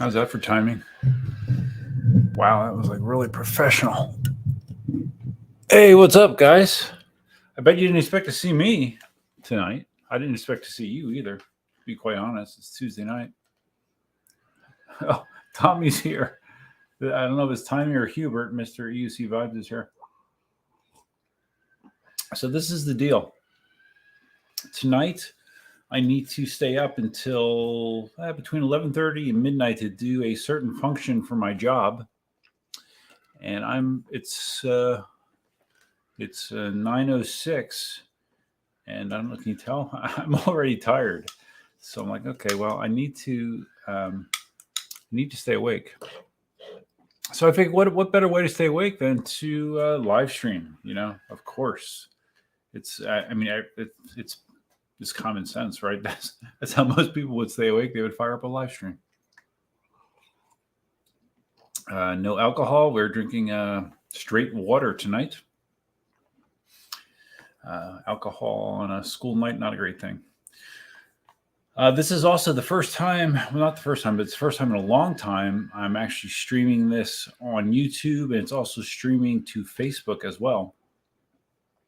How's that for timing? Wow, that was like really professional. Hey, what's up, guys? I bet you didn't expect to see me tonight. I didn't expect to see you either, to be quite honest. It's Tuesday night. Oh, Tommy's here. I don't know if it's Tommy or Hubert. Mr. EUC Vibes is here. So this is the deal. Tonight, I need to stay up until between 11:30 and midnight to do a certain function for my job. And it's 9:06, and I don't know, can you tell? I'm already tired. So I'm like, okay, well, I need to stay awake. So I think what better way to stay awake than to live stream? Of course. It's it's common sense, right? That's how most people would stay awake. They would fire up a live stream. No alcohol. We're drinking straight water tonight. Alcohol on a school night, not a great thing. This is also the first time, well, not the first time, but it's the first time in a long time I'm actually streaming this on YouTube, and it's also streaming to Facebook as well.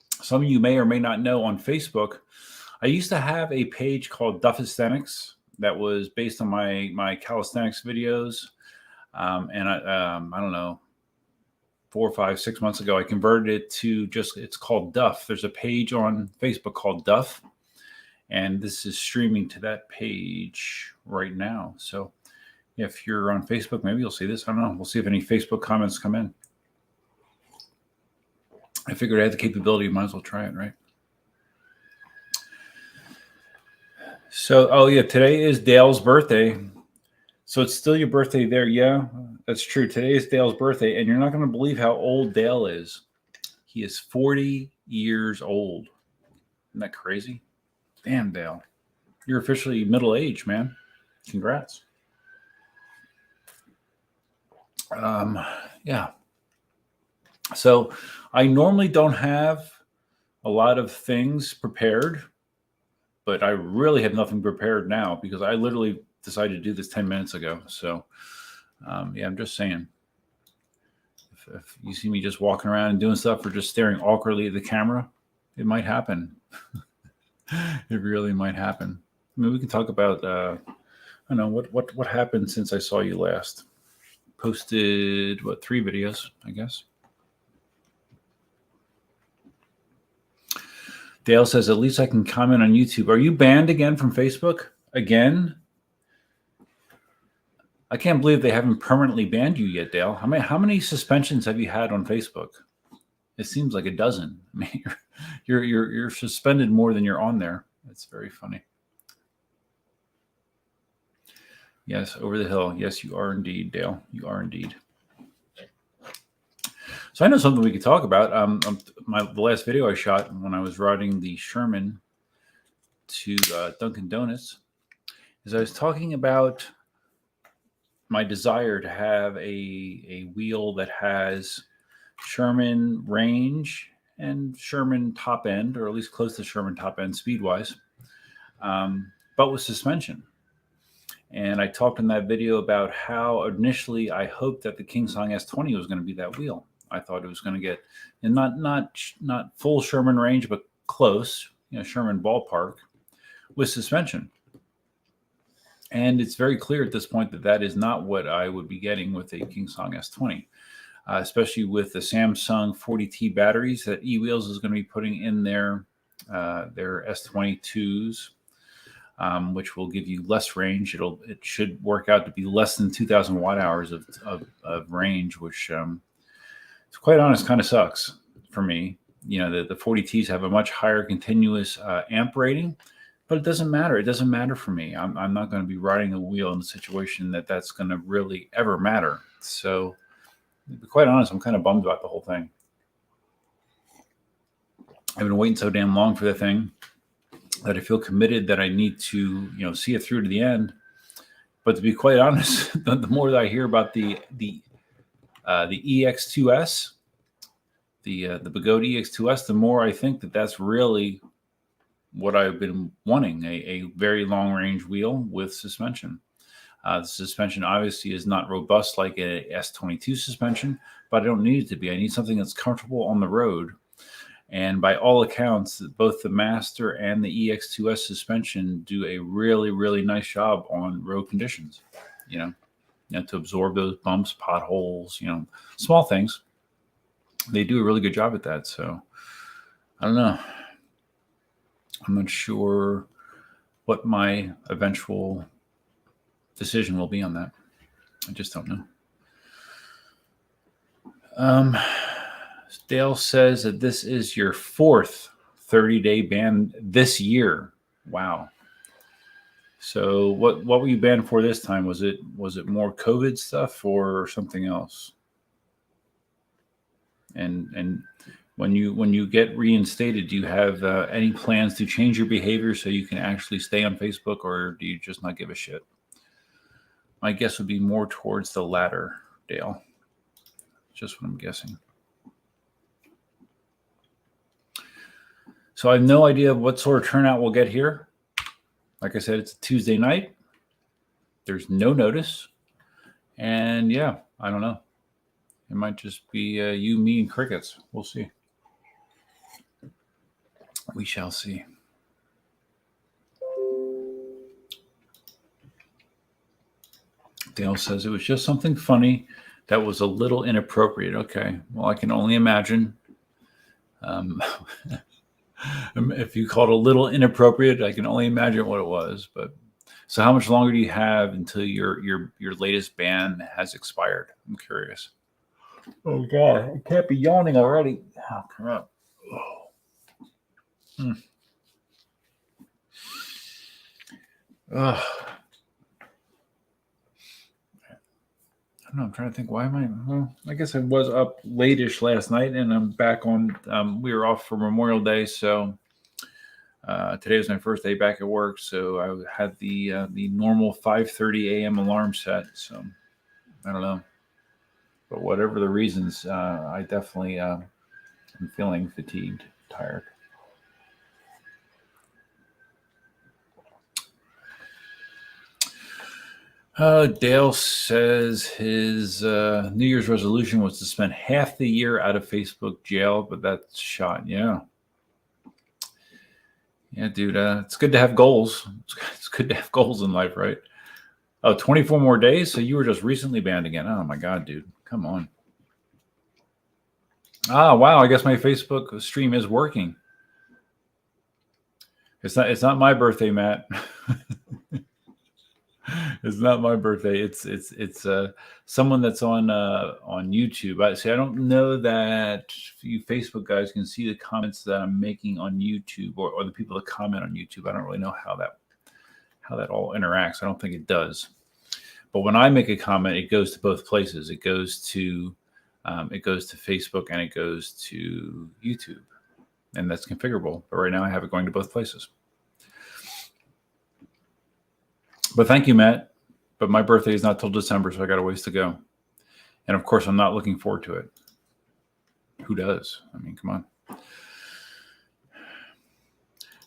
Some of you may or may not know, on Facebook, I used to have a page called Duffisthenics that was based on my calisthenics videos. And I don't know, 4, 5, 6 months ago, I converted it to it's called Duff. There's a page on Facebook called Duff, and this is streaming to that page right now. So if you're on Facebook, maybe you'll see this. I don't know. We'll see if any Facebook comments come in. I figured I had the capability. Might as well try it, right? So, oh yeah, today is Dale's birthday. So it's still your birthday there. Yeah, that's true. Today is Dale's birthday, and you're not going to believe how old Dale is. He is 40 years old. Isn't that crazy? Damn, Dale. You're officially middle-aged, man. Congrats. Yeah. So I normally don't have a lot of things prepared, but I really have nothing prepared now because I literally decided to do this 10 minutes ago. So, yeah, I'm just saying, if you see me just walking around and doing stuff or just staring awkwardly at the camera, it might happen. It really might happen. I mean, we can talk about, I don't know, what happened since I saw you last. Posted, 3 videos, I guess. Dale says, at least I can comment on YouTube. Are you banned again from Facebook? Again? I can't believe they haven't permanently banned you yet, Dale. How many suspensions have you had on Facebook? It seems like a dozen. I mean, you're suspended more than you're on there. It's very funny. Yes, over the hill. Yes, you are indeed, Dale. You are indeed. So I know something we could talk about. The last video I shot when I was riding the Sherman to Dunkin' Donuts is I was talking about my desire to have a wheel that has Sherman range and Sherman top end, or at least close to Sherman top end speed-wise, but with suspension. And I talked in that video about how initially I hoped that the KingSong S20 was going to be that wheel. I thought it was going to get, and not full Sherman range, but close, Sherman ballpark with suspension. And it's very clear at this point that is not what I would be getting with a KingSong S20, especially with the Samsung 40T batteries that eWheels is going to be putting in their S22s, which will give you less range. It should work out to be less than 2,000 watt hours of range, which, to be quite honest, kind of sucks for me. The 40Ts have a much higher continuous amp rating, but it doesn't matter. It doesn't matter for me. I'm not going to be riding a wheel in a situation that's going to really ever matter. So, to be quite honest, I'm kind of bummed about the whole thing. I've been waiting so damn long for the thing that I feel committed that I need to, see it through to the end. But to be quite honest, the more that I hear about the EX2S, the Bugatti EX2S, the more I think that's really what I've been wanting, a very long range wheel with suspension. The suspension obviously is not robust like a S22 suspension, but I don't need it to be. I need something that's comfortable on the road. And by all accounts, both the Master and the EX2S suspension do a really, really nice job on road conditions, to absorb those bumps, potholes, small things. They do a really good job at that. So I don't know. I'm not sure what my eventual decision will be on that. I just don't know. Dale says that this is your 4th 30-day ban this year. Wow. So what were you banned for this time? Was it more COVID stuff or something else? And when you get reinstated, do you have any plans to change your behavior so you can actually stay on Facebook, or do you just not give a shit? My guess would be more towards the latter, Dale. Just what I'm guessing. So I have no idea what sort of turnout we'll get here. Like I said, it's a Tuesday night. There's no notice. And yeah, I don't know. It might just be you, me, and crickets. We'll see. We shall see. Dale says it was just something funny that was a little inappropriate. Okay. Well, I can only imagine. If you called it a little inappropriate, I can only imagine what it was. But so how much longer do you have until your latest ban has expired? I'm curious. Oh God, I can't be yawning already. Oh crap. Oh. I don't know. I'm trying to think. Why am I? Well, I guess I was up late-ish last night, and I'm back on. We were off for Memorial Day, so today was my first day back at work. So I had the normal 5:30 a.m. alarm set. So I don't know, but whatever the reasons, I definitely am feeling fatigued, tired. Dale says his New Year's resolution was to spend half the year out of Facebook jail, but that's shot. Yeah. Yeah, dude. It's good to have goals. It's good to have goals in life, right? Oh, 24 more days? So you were just recently banned again. Oh, my God, dude. Come on. Ah, wow. I guess my Facebook stream is working. It's not my birthday, Matt. It's not my birthday. It's someone that's on YouTube. I don't know that you Facebook guys can see the comments that I'm making on YouTube or the people that comment on YouTube. I don't really know how that all interacts. I don't think it does. But when I make a comment, it goes to both places. It goes to Facebook and it goes to YouTube, and that's configurable. But right now I have it going to both places. But thank you, Matt. But my birthday is not till December, so I got a ways to go. And of course, I'm not looking forward to it. Who does? I mean, come on.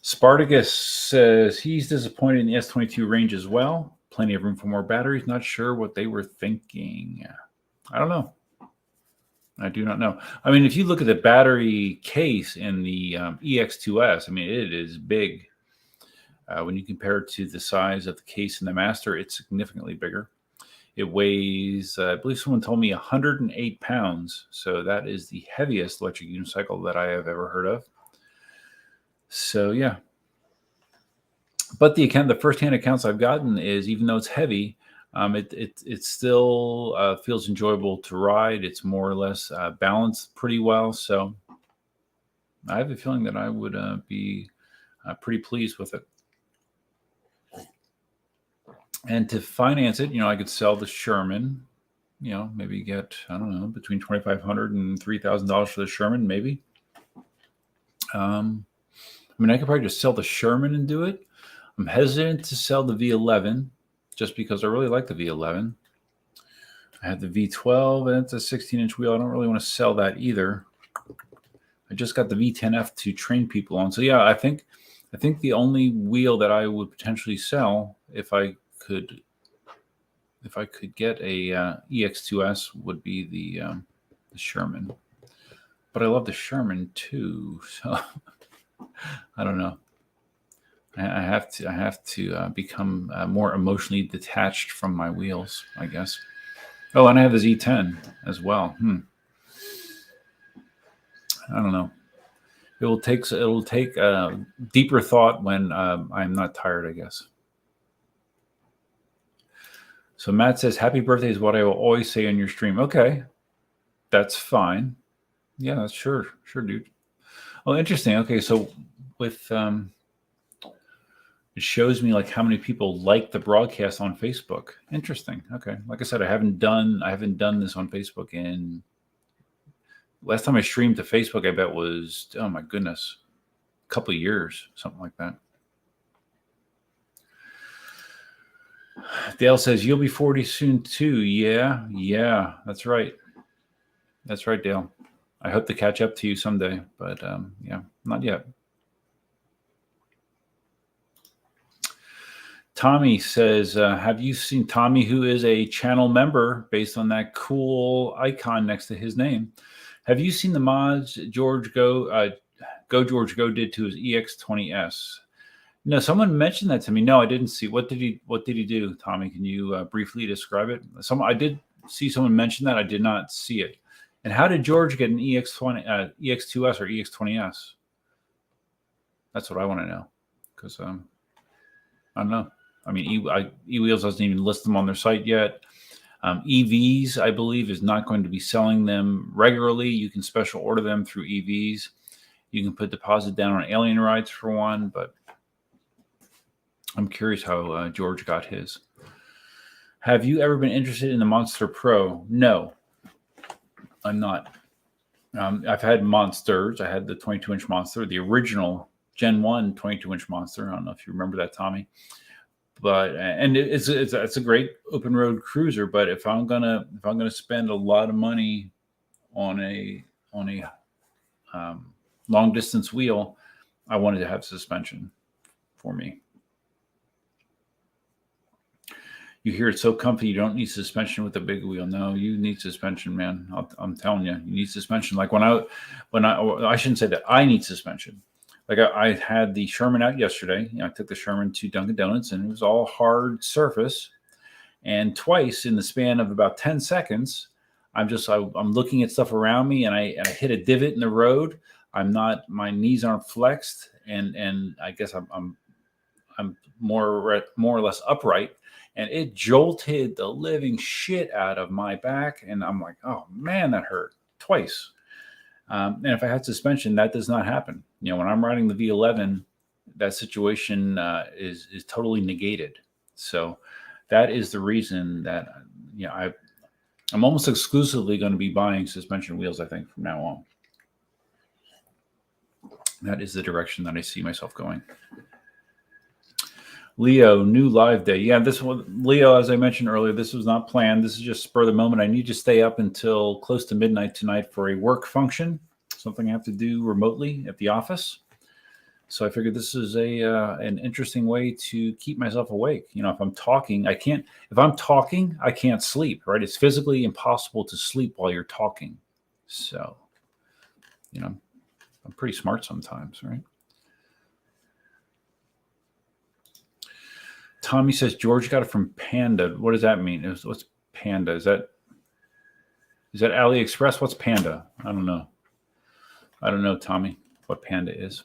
Spartacus says he's disappointed in the S22 range as well. Plenty of room for more batteries. Not sure what they were thinking. I don't know. I do not know. I mean, if you look at the battery case in the EX2S, I mean, it is big. When you compare it to the size of the case in the Master, it's significantly bigger. It weighs, I believe someone told me, 108 pounds. So that is the heaviest electric unicycle that I have ever heard of. So yeah. But the first-hand accounts I've gotten is, even though it's heavy, it still feels enjoyable to ride. It's more or less balanced pretty well. So I have a feeling that I would be pretty pleased with it. And to finance it, I could sell the Sherman, maybe get, I don't know, between $2,500 and $3,000 for the Sherman, maybe. I mean, I could probably just sell the Sherman and do it. I'm hesitant to sell the V11 just because I really like the V11. I have the V12 and it's a 16-inch wheel. I don't really want to sell that either. I just got the V10F to train people on. So yeah, I think the only wheel that I would potentially sell if I could if I could get a EX2S, would be the Sherman. But I love the Sherman too, so I don't know. I have to become more emotionally detached from my wheels, I guess. Oh, and I have the Z10 as well. I don't know. It'll take deeper thought when I'm not tired, I guess. So Matt says, "Happy birthday is what I will always say on your stream." Okay, that's fine. Yeah, that's sure, dude. Oh, interesting. Okay, so with it shows me like how many people like the broadcast on Facebook. Interesting. Okay, like I said, I haven't done this on Facebook in. Last time I streamed to Facebook, I bet was, oh my goodness, a couple of years, something like that. Dale says, "You'll be 40 soon too." Yeah, that's right. That's right, Dale. I hope to catch up to you someday, but yeah, not yet. Tommy says, "Have you seen Tommy, who is a channel member based on that cool icon next to his name? Have you seen the mods George Go George Go did to his EX20S?" No, someone mentioned that to me. No, I didn't see. What did he do, Tommy? Can you briefly describe it? I did see someone mention that. I did not see it. And how did George get an EX2S or EX20S? That's what I want to know. Because I don't know. I mean, eWheels doesn't even list them on their site yet. EVs, I believe, is not going to be selling them regularly. You can special order them through EVs. You can put deposit down on alien rides for one, but I'm curious how George got his. Have you ever been interested in the Monster Pro? No, I'm not. I've had Monsters. I had the 22-inch Monster, the original Gen 1 22-inch Monster. I don't know if you remember that, Tommy. But and it's a great open road cruiser. But if I'm gonna spend a lot of money on a long distance wheel, I wanted to have suspension for me. You hear it's so comfy, you don't need suspension with a big wheel. No, you need suspension, man. I'm telling you, you need suspension. Like when I shouldn't say that I need suspension. Like I had the Sherman out yesterday. I took the Sherman to Dunkin' Donuts, and it was all hard surface. And twice in the span of about 10 seconds, I'm looking at stuff around me, and I hit a divot in the road. My knees aren't flexed, and I guess I'm more or less upright. And it jolted the living shit out of my back. And I'm like, oh, man, that hurt twice. And if I had suspension, that does not happen. When I'm riding the V11, that situation is totally negated. So that is the reason that I'm almost exclusively going to be buying suspension wheels, I think, from now on. That is the direction that I see myself going. Leo, new live day. Yeah, this one, Leo, as I mentioned earlier, this was not planned. This is just spur of the moment. I need to stay up until close to midnight tonight for a work function, something I have to do remotely at the office. So I figured this is an interesting way to keep myself awake. If I'm talking, I can't. If I'm talking, I can't sleep. Right? It's physically impossible to sleep while you're talking. So, I'm pretty smart sometimes, right? Tommy says George got it from Panda. What does that mean? What's Panda? Is that AliExpress? What's Panda? I don't know. I don't know, Tommy, what Panda is.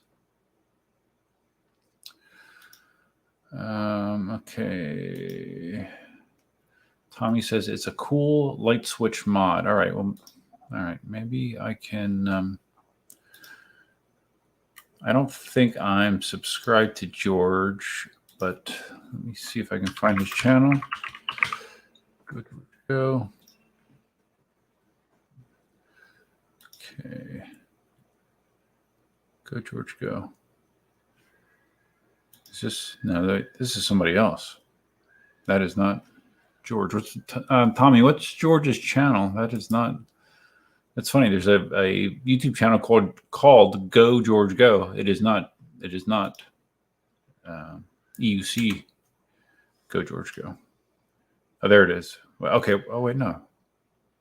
Okay. Tommy says it's a cool light switch mod. All right. Well, all right. Maybe I can. I don't think I'm subscribed to George, but let me see if I can find his channel. Good go. Okay. Go, George, go. This is somebody else. That is not George. Tommy, what's George's channel? That is not. That's funny. There's a YouTube channel called Go George Go. It is not EUC Go George Go. Oh, there it is. Well, okay. Oh, wait, no.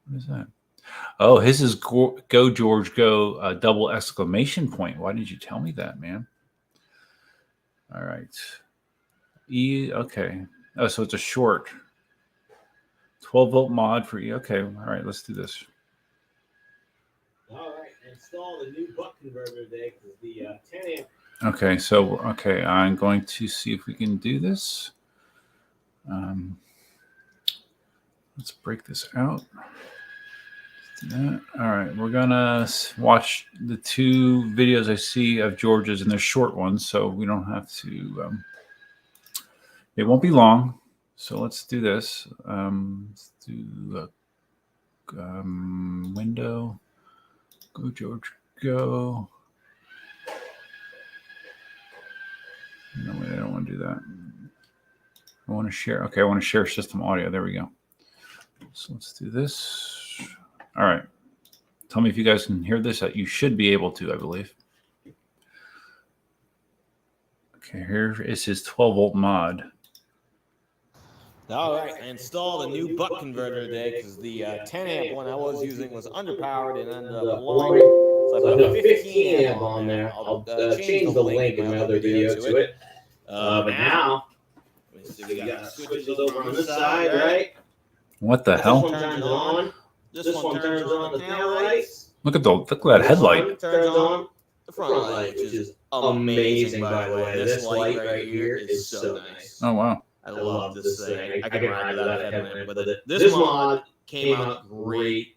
What is that? Oh, his is Go George Go, double exclamation point. Why did you tell me that, man? All right. Okay. Oh, so it's a short 12-volt mod for E. Okay. All right. Let's do this. All right. Install the new buck converter today because the 10 amp. Okay. So, okay. I'm going to see if we can do this. Let's break this out. All right, we're gonna watch the 2 videos I see of George's, and they're short ones, so we don't have to. It won't be long, so let's do this. Let's do a window. Go George, go. No, wait, I don't want to do that. I want to share. Okay, I want to share system audio. There we go. So let's do this. All right. Tell me if you guys can hear this. You should be able to, I believe. Okay, here is his 12-volt mod. All right, I installed a new buck converter today because the 10 amp one I was using was underpowered and ended up blowing. So I put a 15 amp on there. I'll change the link in my other video to it. But now, we got switches over on this side, right? What the hell? This one turns on. This one turns on the tail lights. Look at that headlight. Turns on the front light, which is amazing, by the way. This light right here is so nice. Oh, wow. I love this thing. I can ride without a headlamp with it. This mod came out great.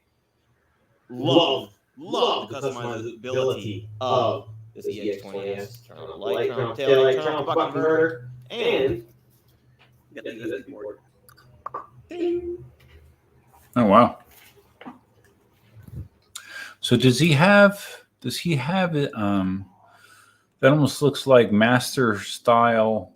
Love the customizability of this EX20S. Turn on the light, turn on the tail light, turn on the buck converter, and get the USB port. Ding. Oh, wow. So does he have it? That almost looks like master style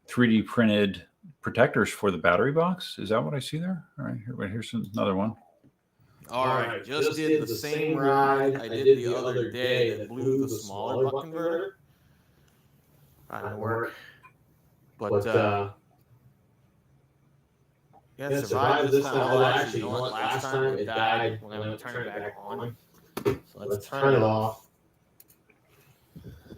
3D printed protectors for the battery box. Is that what I see there? All right, here's another one. All right, just did the same ride I did the other day that blew the smaller buck converter. That didn't work. But yeah, survived this time. Oh, actually, you know what? Last time it died when I went to turn it back on. So let's turn it off.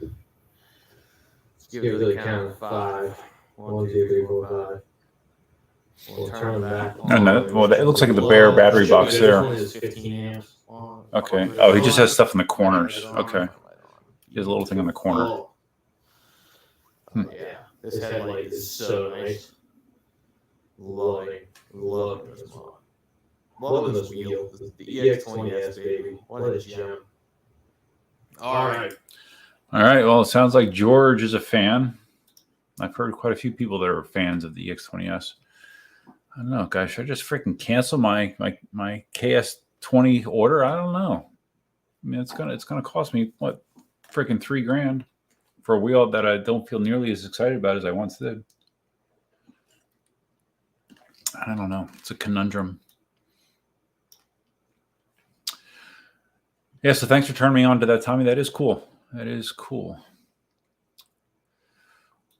Let's give it the count of 5. 1, 2, 3, 4, 5. We'll turn it back on. No, well, it looks like the bare battery box there. 15 amps. Okay. Oh, he just has stuff in the corners. Okay. He has a little thing in the corner. Oh, yeah. This headlight is so nice. Loving this mod. Loving this wheel. The EX20S, baby. What a gem. All right. Well, it sounds like George is a fan. I've heard quite a few people that are fans of the EX20S. I don't know, guys. Should I just freaking cancel my KS20 order? I don't know. I mean, it's gonna cost me what, freaking $3,000 for a wheel that I don't feel nearly as excited about as I once did. I don't know. It's a conundrum. Yeah, so thanks for turning me on to that, Tommy. That is cool.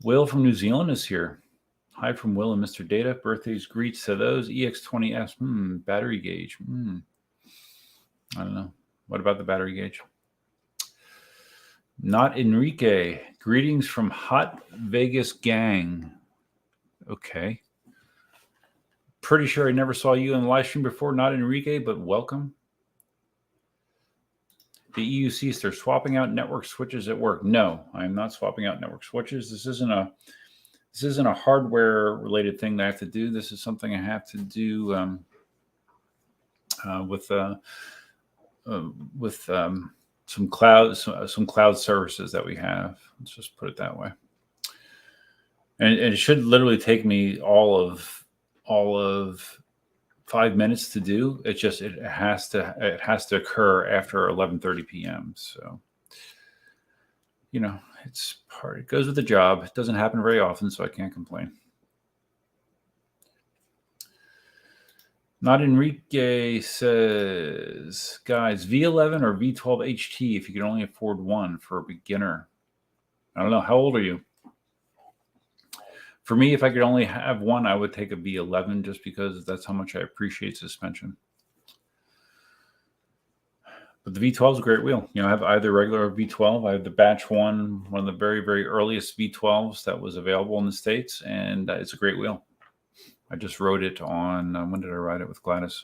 Will from New Zealand is here. Hi from Will and Mr. Data. Birthdays, greets to those. EX20S. Battery gauge. I don't know. What about the battery gauge? Not Enrique. Greetings from Hot Vegas Gang. Okay. Pretty sure I never saw you in the live stream before. Not Enrique, but welcome. The EUCs, they're swapping out network switches at work. No, I am not swapping out network switches. This isn't a hardware related thing that I have to do. This is something I have to do with some cloud services that we have. Let's just put it that way. And it should literally take me all of 5 minutes to do. It has to occur after 11:30 p.m. So, it goes with the job. It doesn't happen very often, so I can't complain. Not Enrique says, guys, V11 or V12 HT if you can only afford one for a beginner. I don't know. How old are you? For me, if I could only have one, I would take a V11 just because that's how much I appreciate suspension. But the V12 is a great wheel. I have either regular or V12. I have the batch one of the very, very earliest V12s that was available in the States, and it's a great wheel. I just rode it on, when did I ride it with Gladys?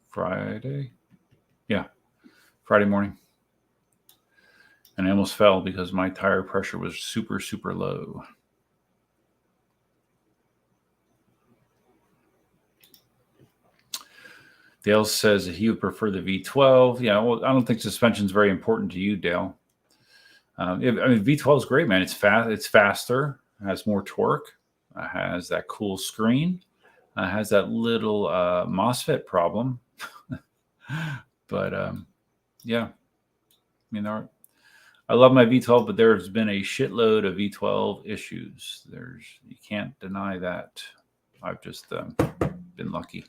Friday? Yeah, Friday morning. And I almost fell because my tire pressure was super, super low. Dale says that he would prefer the V12. Yeah, well, I don't think suspension is very important to you, Dale. V12 is great, man. It's fast. It's faster. It has more torque. It has that cool screen. It has that little MOSFET problem. But yeah, I love my V12, but there's been a shitload of V12 issues. You can't deny that. I've just been lucky.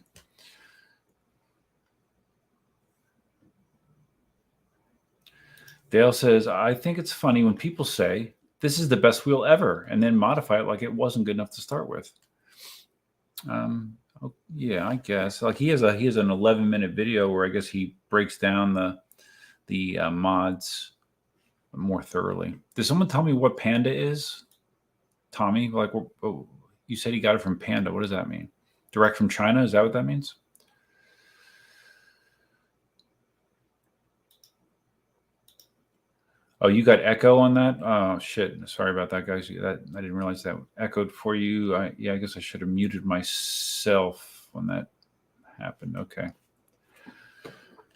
Dale says, I think it's funny when people say this is the best wheel ever and then modify it like it wasn't good enough to start with. Yeah, I guess. Like he has an 11-minute video where I guess he breaks down the mods more thoroughly. Did someone tell me what Panda is? Tommy, like you said he got it from Panda. What does that mean? Direct from China? Is that what that means? Oh, you got echo on that? Oh, shit. Sorry about that, guys. I didn't realize that echoed for you. I guess I should have muted myself when that happened. Okay.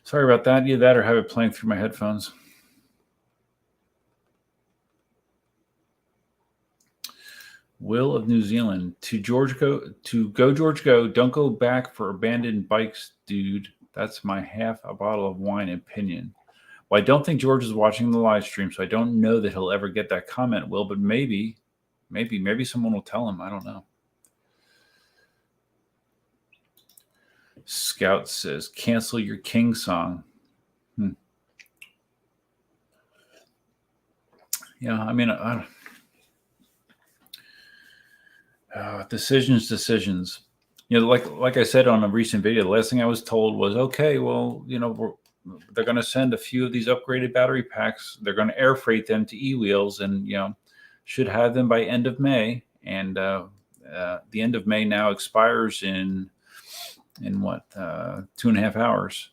Sorry about that. Either that or have it playing through my headphones. Will of New Zealand. To go George go. Don't go back for abandoned bikes, dude. That's my half a bottle of wine opinion. Well, I don't think George is watching the live stream, so I don't know that he'll ever get that comment, Will, but maybe someone will tell him. I don't know. Scout says, cancel your KingSong. Yeah, I mean, decisions. Like I said on a recent video, the last thing I was told was, okay, well, they're going to send a few of these upgraded battery packs. They're going to air freight them to e-wheels and, should have them by end of May. And the end of May now expires in what, 2.5 hours.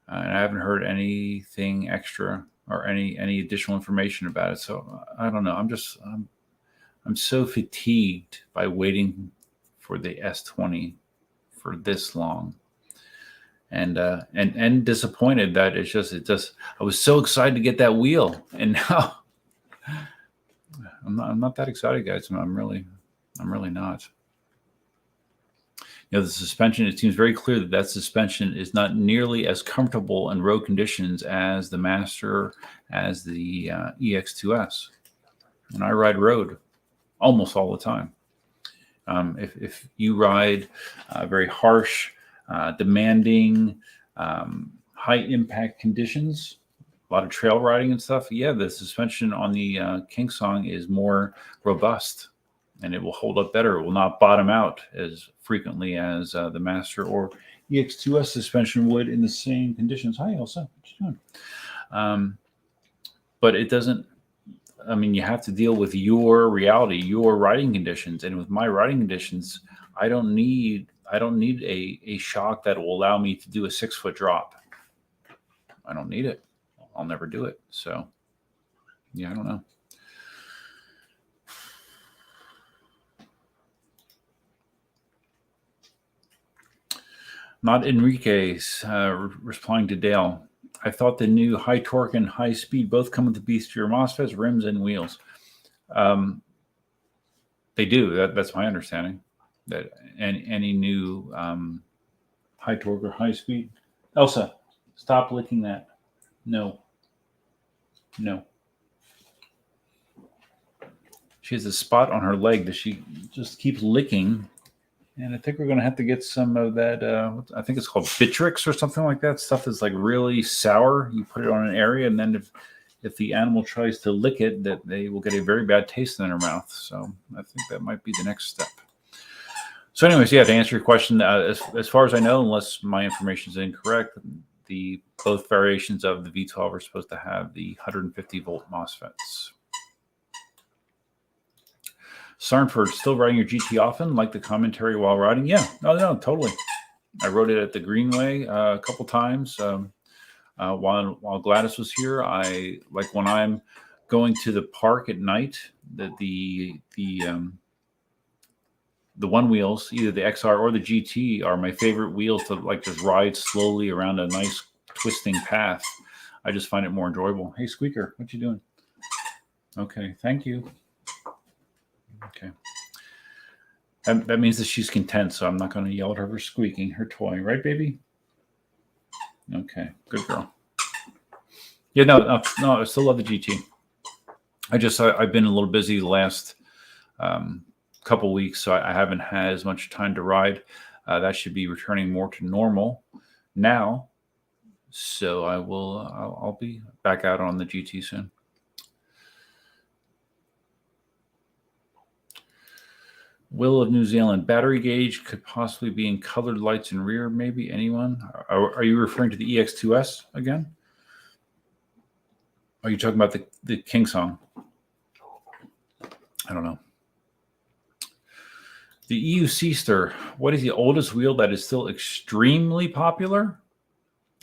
And I haven't heard anything extra or any additional information about it. So I don't know. I'm so fatigued by waiting for the S20 for this long. And disappointed that it just I was so excited to get that wheel, and now I'm not that excited, guys. I'm really not. The suspension, it seems very clear that suspension is not nearly as comfortable in road conditions as the Master, as the EX2S. And I ride road almost all the time. If you ride very harsh, demanding, high impact conditions, a lot of trail riding and stuff, the suspension on the KingSong is more robust and it will hold up better. It will not bottom out as frequently as the Master or EX2S suspension would in the same conditions. Hi, Elsa. What you doing? But it doesn't. I mean, you have to deal with your reality, your riding conditions, and with my riding conditions, I don't need a shock that will allow me to do a 6-foot drop. I don't need it. I'll never do it. So, I don't know. Not Enrique's replying to Dale. I thought the new high torque and high speed both come with the beastier MOSFETs, rims, and wheels. They do. That's my understanding. That any new high torque or high speed. Elsa, stop licking that. No. She has a spot on her leg that she just keeps licking. And I think we're going to have to get some of that, I think it's called Bitrix or something like that. Stuff that's like really sour. You put it on an area, and then if if the animal tries to lick it, that they will get a very bad taste in their mouth. So I think that might be the next step. So anyways, yeah, to answer your question, as far as I know, unless my information is incorrect, both variations of the V12 are supposed to have the 150 volt MOSFETs. Sarnford, still riding your GT often? Like the commentary while riding? Yeah, no, totally. I rode it at the Greenway a couple times while Gladys was here. I like when I'm going to the park at night. The one wheels, either the XR or the GT, are my favorite wheels to like just ride slowly around a nice twisting path. I just find it more enjoyable. Hey, Squeaker, what you doing? Okay, thank you. Okay. That means that she's content, so I'm not going to yell at her for squeaking her toy. Right, baby? Okay, good girl. Yeah, no, I still love the GT. I've been a little busy the last couple weeks, so I haven't had as much time to ride. That should be returning more to normal now. So I'll be back out on the GT soon. Will of New Zealand, battery gauge could possibly be in colored lights in rear, maybe. Anyone? Are you referring to the EX2S again? Are you talking about the KingSong? I don't know. The EU Seaster, what is the oldest wheel that is still extremely popular?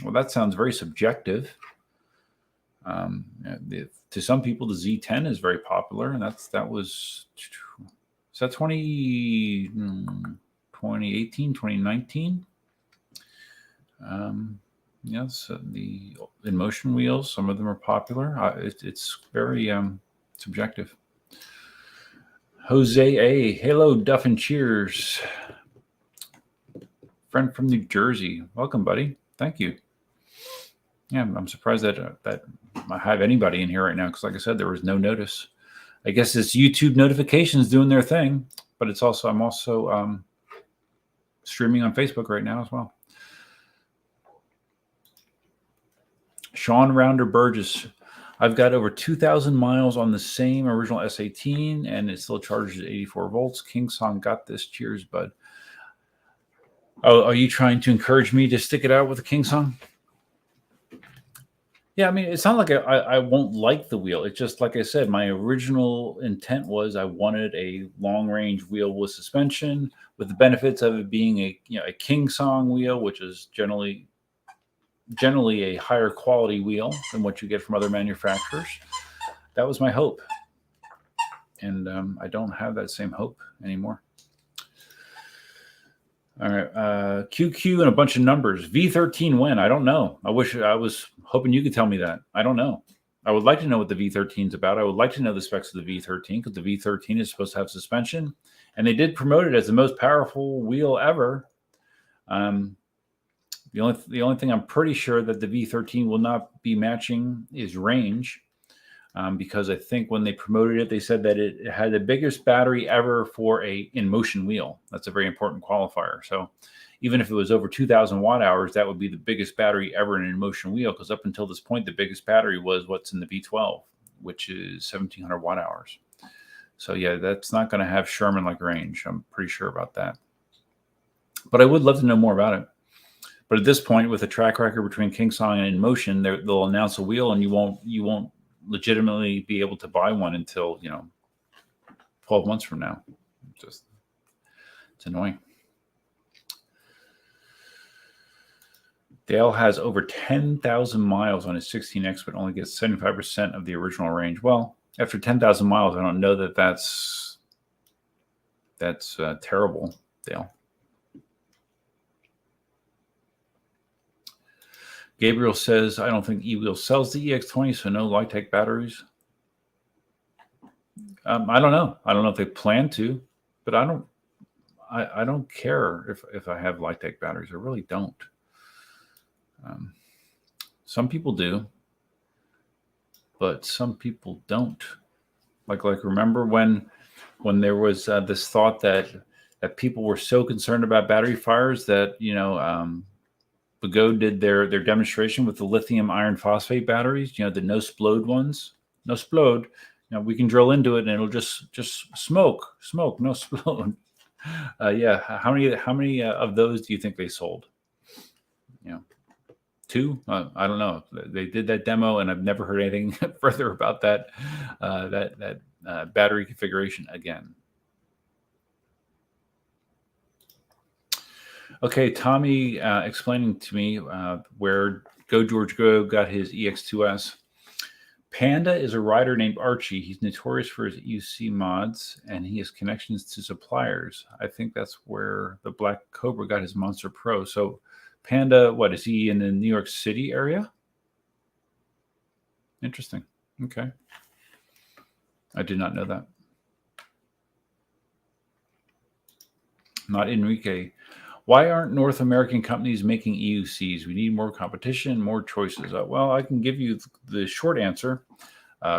Well, that sounds very subjective. To some people, the Z10 is very popular, and that was... Is that 2018, 2019? Yes, the Inmotion wheels, some of them are popular. It's very subjective. Jose A. Hello, Duff and Cheers. Friend from New Jersey. Welcome, buddy. Thank you. Yeah, I'm surprised that I have anybody in here right now because, like I said, there was no notice. I guess it's YouTube notifications doing their thing, but I'm also streaming on Facebook right now as well. Sean Rounder Burgess, I've got over 2,000 miles on the same original S18, and it still charges at 84 volts. KingSong got this. Cheers, bud. Oh, are you trying to encourage me to stick it out with the KingSong? Yeah, I mean, it's not like I won't like the wheel. It's just, like I said, my original intent was I wanted a long-range wheel with suspension, with the benefits of it being a KingSong wheel, which is generally a higher quality wheel than what you get from other manufacturers. That was my hope. And I don't have that same hope anymore. All right, QQ and a bunch of numbers. V13 when? I don't know. I was hoping you could tell me that. I don't know. I would like to know what the V13 is about. I would like to know the specs of the V13 because the V13 is supposed to have suspension, and they did promote it as the most powerful wheel ever. The only thing I'm pretty sure that the V13 will not be matching is range. Because I think when they promoted it, they said that it had the biggest battery ever for a Inmotion wheel. That's a very important qualifier. So even if it was over 2,000 watt hours, that would be the biggest battery ever in an Inmotion wheel. Because up until this point, the biggest battery was what's in the V12, which is 1,700 watt hours. So yeah, that's not going to have Sherman-like range. I'm pretty sure about that. But I would love to know more about it. But at this point, with a track record between KingSong and Inmotion, they'll announce a wheel, and you won't legitimately be able to buy one until 12 months from now. It's annoying. Dale has over 10,000 miles on his 16X, but only gets 75% of the original range. Well, after 10,000 miles, I don't know that that's terrible, Dale. Gabriel says, I don't think eWheel sells the EX20, so no Litec batteries. I don't know. I don't know if they plan to, but I don't care if I have Litec batteries. I really don't. Some people do, but some people don't. Like remember when there was this thought that people were so concerned about battery fires that Begode did their demonstration with the lithium iron phosphate batteries, the no splode ones. No splode. We can drill into it and it'll just smoke, no splode. Yeah. How many of those do you think they sold? 2? I don't know. They did that demo, and I've never heard anything further about that battery configuration again. Okay, Tommy explaining to me where Go George Go got his EX2S. Panda is a rider named Archie. He's notorious for his EUC mods, and he has connections to suppliers. I think that's where the Black Cobra got his Monster Pro. So Panda, what is he in the New York City area? Interesting. Okay. I did not know that. Not Enrique. Why aren't North American companies making EUCs? We need more competition, more choices. Well, I can give you the short answer.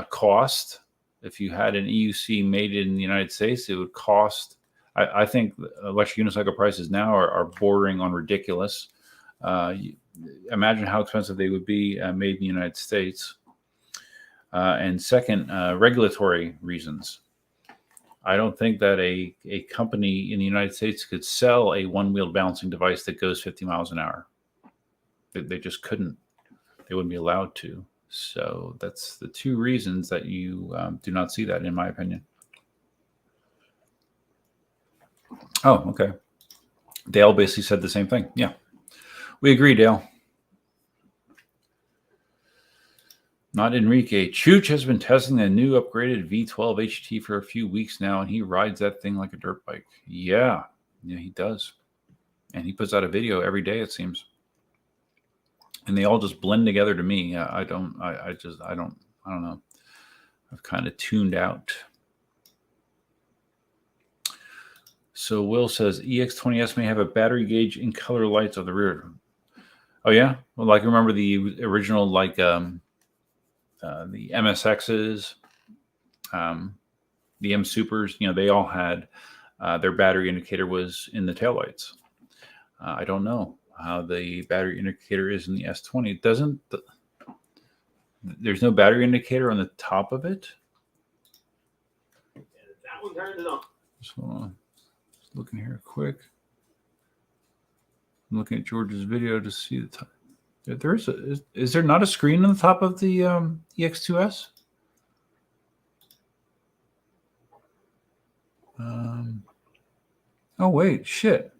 Cost. If you had an EUC made in the United States, it would cost. I think electric unicycle prices now are bordering on ridiculous. Imagine how expensive they would be made in the United States. And second, regulatory reasons. I don't think that a company in the United States could sell a one-wheeled balancing device that goes 50 miles an hour. They just couldn't. They wouldn't be allowed to. So that's the 2 reasons that you do not see that, in my opinion. Oh, okay. Dale basically said the same thing. Yeah. We agree, Dale. Not Enrique. Chooch has been testing a new upgraded V12 HT for a few weeks now, and he rides that thing like a dirt bike. Yeah, he does. And he puts out a video every day, it seems. And they all just blend together to me. I don't know. I've kind of tuned out. So Will says EX20S may have a battery gauge and color lights on the rear. Oh yeah, well, like remember the original the MSXs, the M Supers. They all had their battery indicator was in the taillights. I don't know how the battery indicator is in the S20. It doesn't. There's no battery indicator on the top of it. That one turned it on. So, just looking here quick. I'm looking at George's video to see the top. There is there not a screen on the top of the EX2S? Oh wait, shit.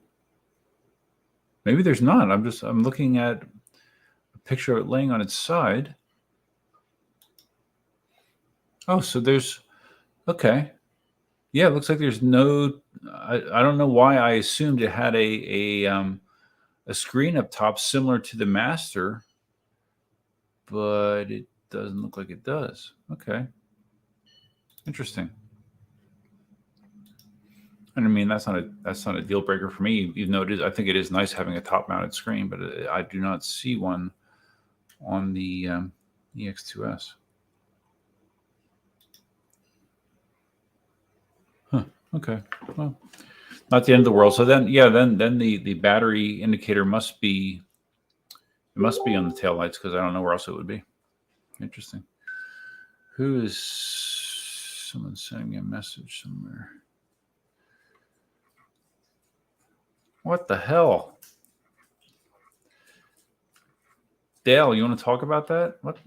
Maybe there's not. I'm looking at a picture of it laying on its side. Oh, so there's okay. Yeah, it looks like there's no. I don't know why I assumed it had a screen up top similar to the Master, but it doesn't look like it does. Okay, interesting. And I mean that's not a deal breaker for me, even though it is. I think it is nice having a top mounted screen, but I do not see one on the EX2S. Huh. Okay. Well, not the end of the world. So then, yeah, then the battery indicator must be on the taillights because I don't know where else it would be. Interesting. Who is someone sending me a message somewhere? What the hell? Dale, you want to talk about that? What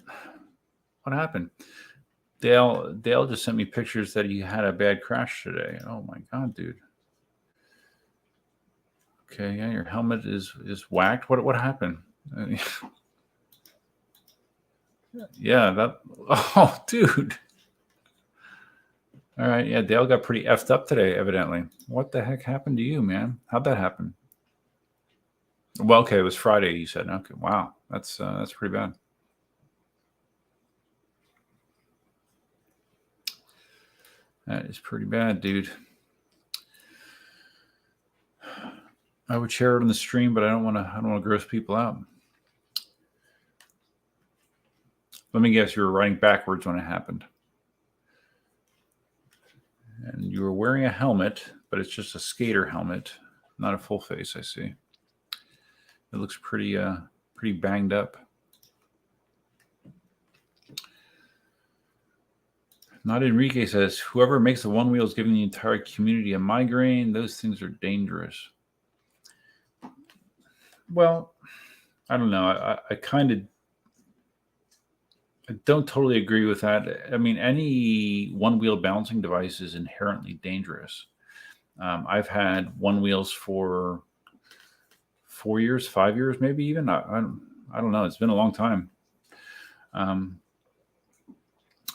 happened? Dale just sent me pictures that he had a bad crash today. Oh my god, dude. Okay, yeah, your helmet is whacked. What happened? Yeah, that. Oh, dude. All right, yeah, Dale got pretty effed up today, evidently. What the heck happened to you, man? How'd that happen? Well, okay, it was Friday, you said. Okay, wow, that's pretty bad. That is pretty bad, dude. I would share it on the stream, but I don't want to gross people out. Let me guess, you were riding backwards when it happened. And you were wearing a helmet, but it's just a skater helmet, not a full face, I see. It looks pretty pretty banged up. Not Enrique says, whoever makes the one wheel is giving the entire community a migraine. Those things are dangerous. Well, I don't know. I kind of don't totally agree with that. I mean, any one wheel balancing device is inherently dangerous. I've had one wheels for 4 years, 5 years, maybe even. I don't know. It's been a long time.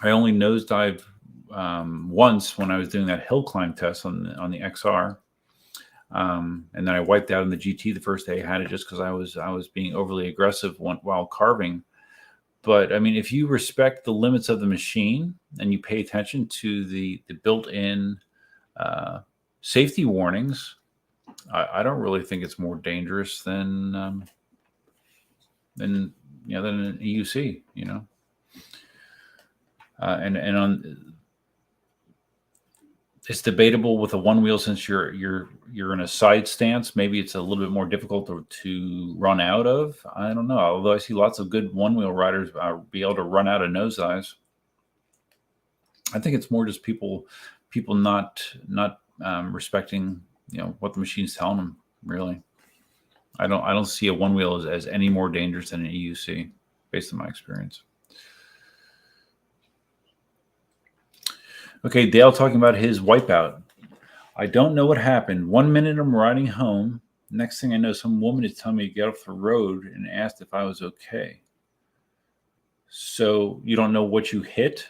I only nosedived once when I was doing that hill climb test on the XR, and then I wiped out in the GT the first day I had it just because I was being overly aggressive while carving. But I mean, if you respect the limits of the machine and you pay attention to the built-in safety warnings, I don't really think it's more dangerous than an EUC, and on it's debatable with a one wheel since you're in a side stance. Maybe it's a little bit more difficult to run out of. I don't know. Although I see lots of good one wheel riders be able to run out of nosedives. I think it's more just people not respecting what the machine's telling them. Really, I don't see a one wheel as any more dangerous than an EUC based on my experience. Okay, Dale talking about his wipeout. I don't know what happened. 1 minute I'm riding home. Next thing I know, some woman is telling me to get off the road and asked if I was okay. So you don't know what you hit?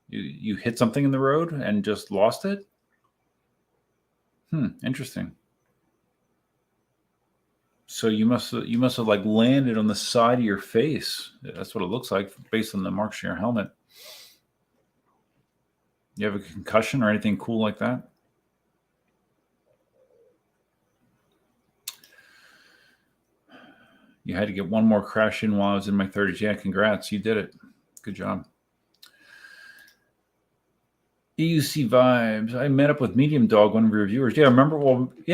You hit something in the road and just lost it? Interesting. So you must have like landed on the side of your face. That's what it looks like based on the marks on your helmet. You have a concussion or anything cool like that? You had to get one more crash in while I was in my 30s. Yeah, congrats. You did it. Good job. EUC vibes. I met up with Medium Dog, one of your viewers. Yeah,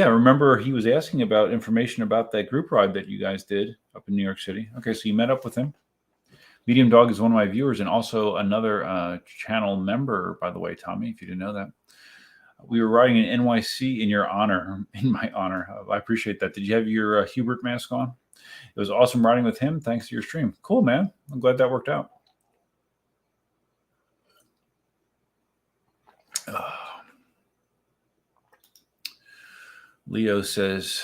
remember he was asking about information about that group ride that you guys did up in New York City. Okay, so you met up with him. Medium Dog is one of my viewers and also another channel member, by the way, Tommy, if you didn't know that. We were riding in NYC in my honor. I appreciate that. Did you have your Hubert mask on? It was awesome riding with him. Thanks to your stream. Cool, man. I'm glad that worked out. Leo says,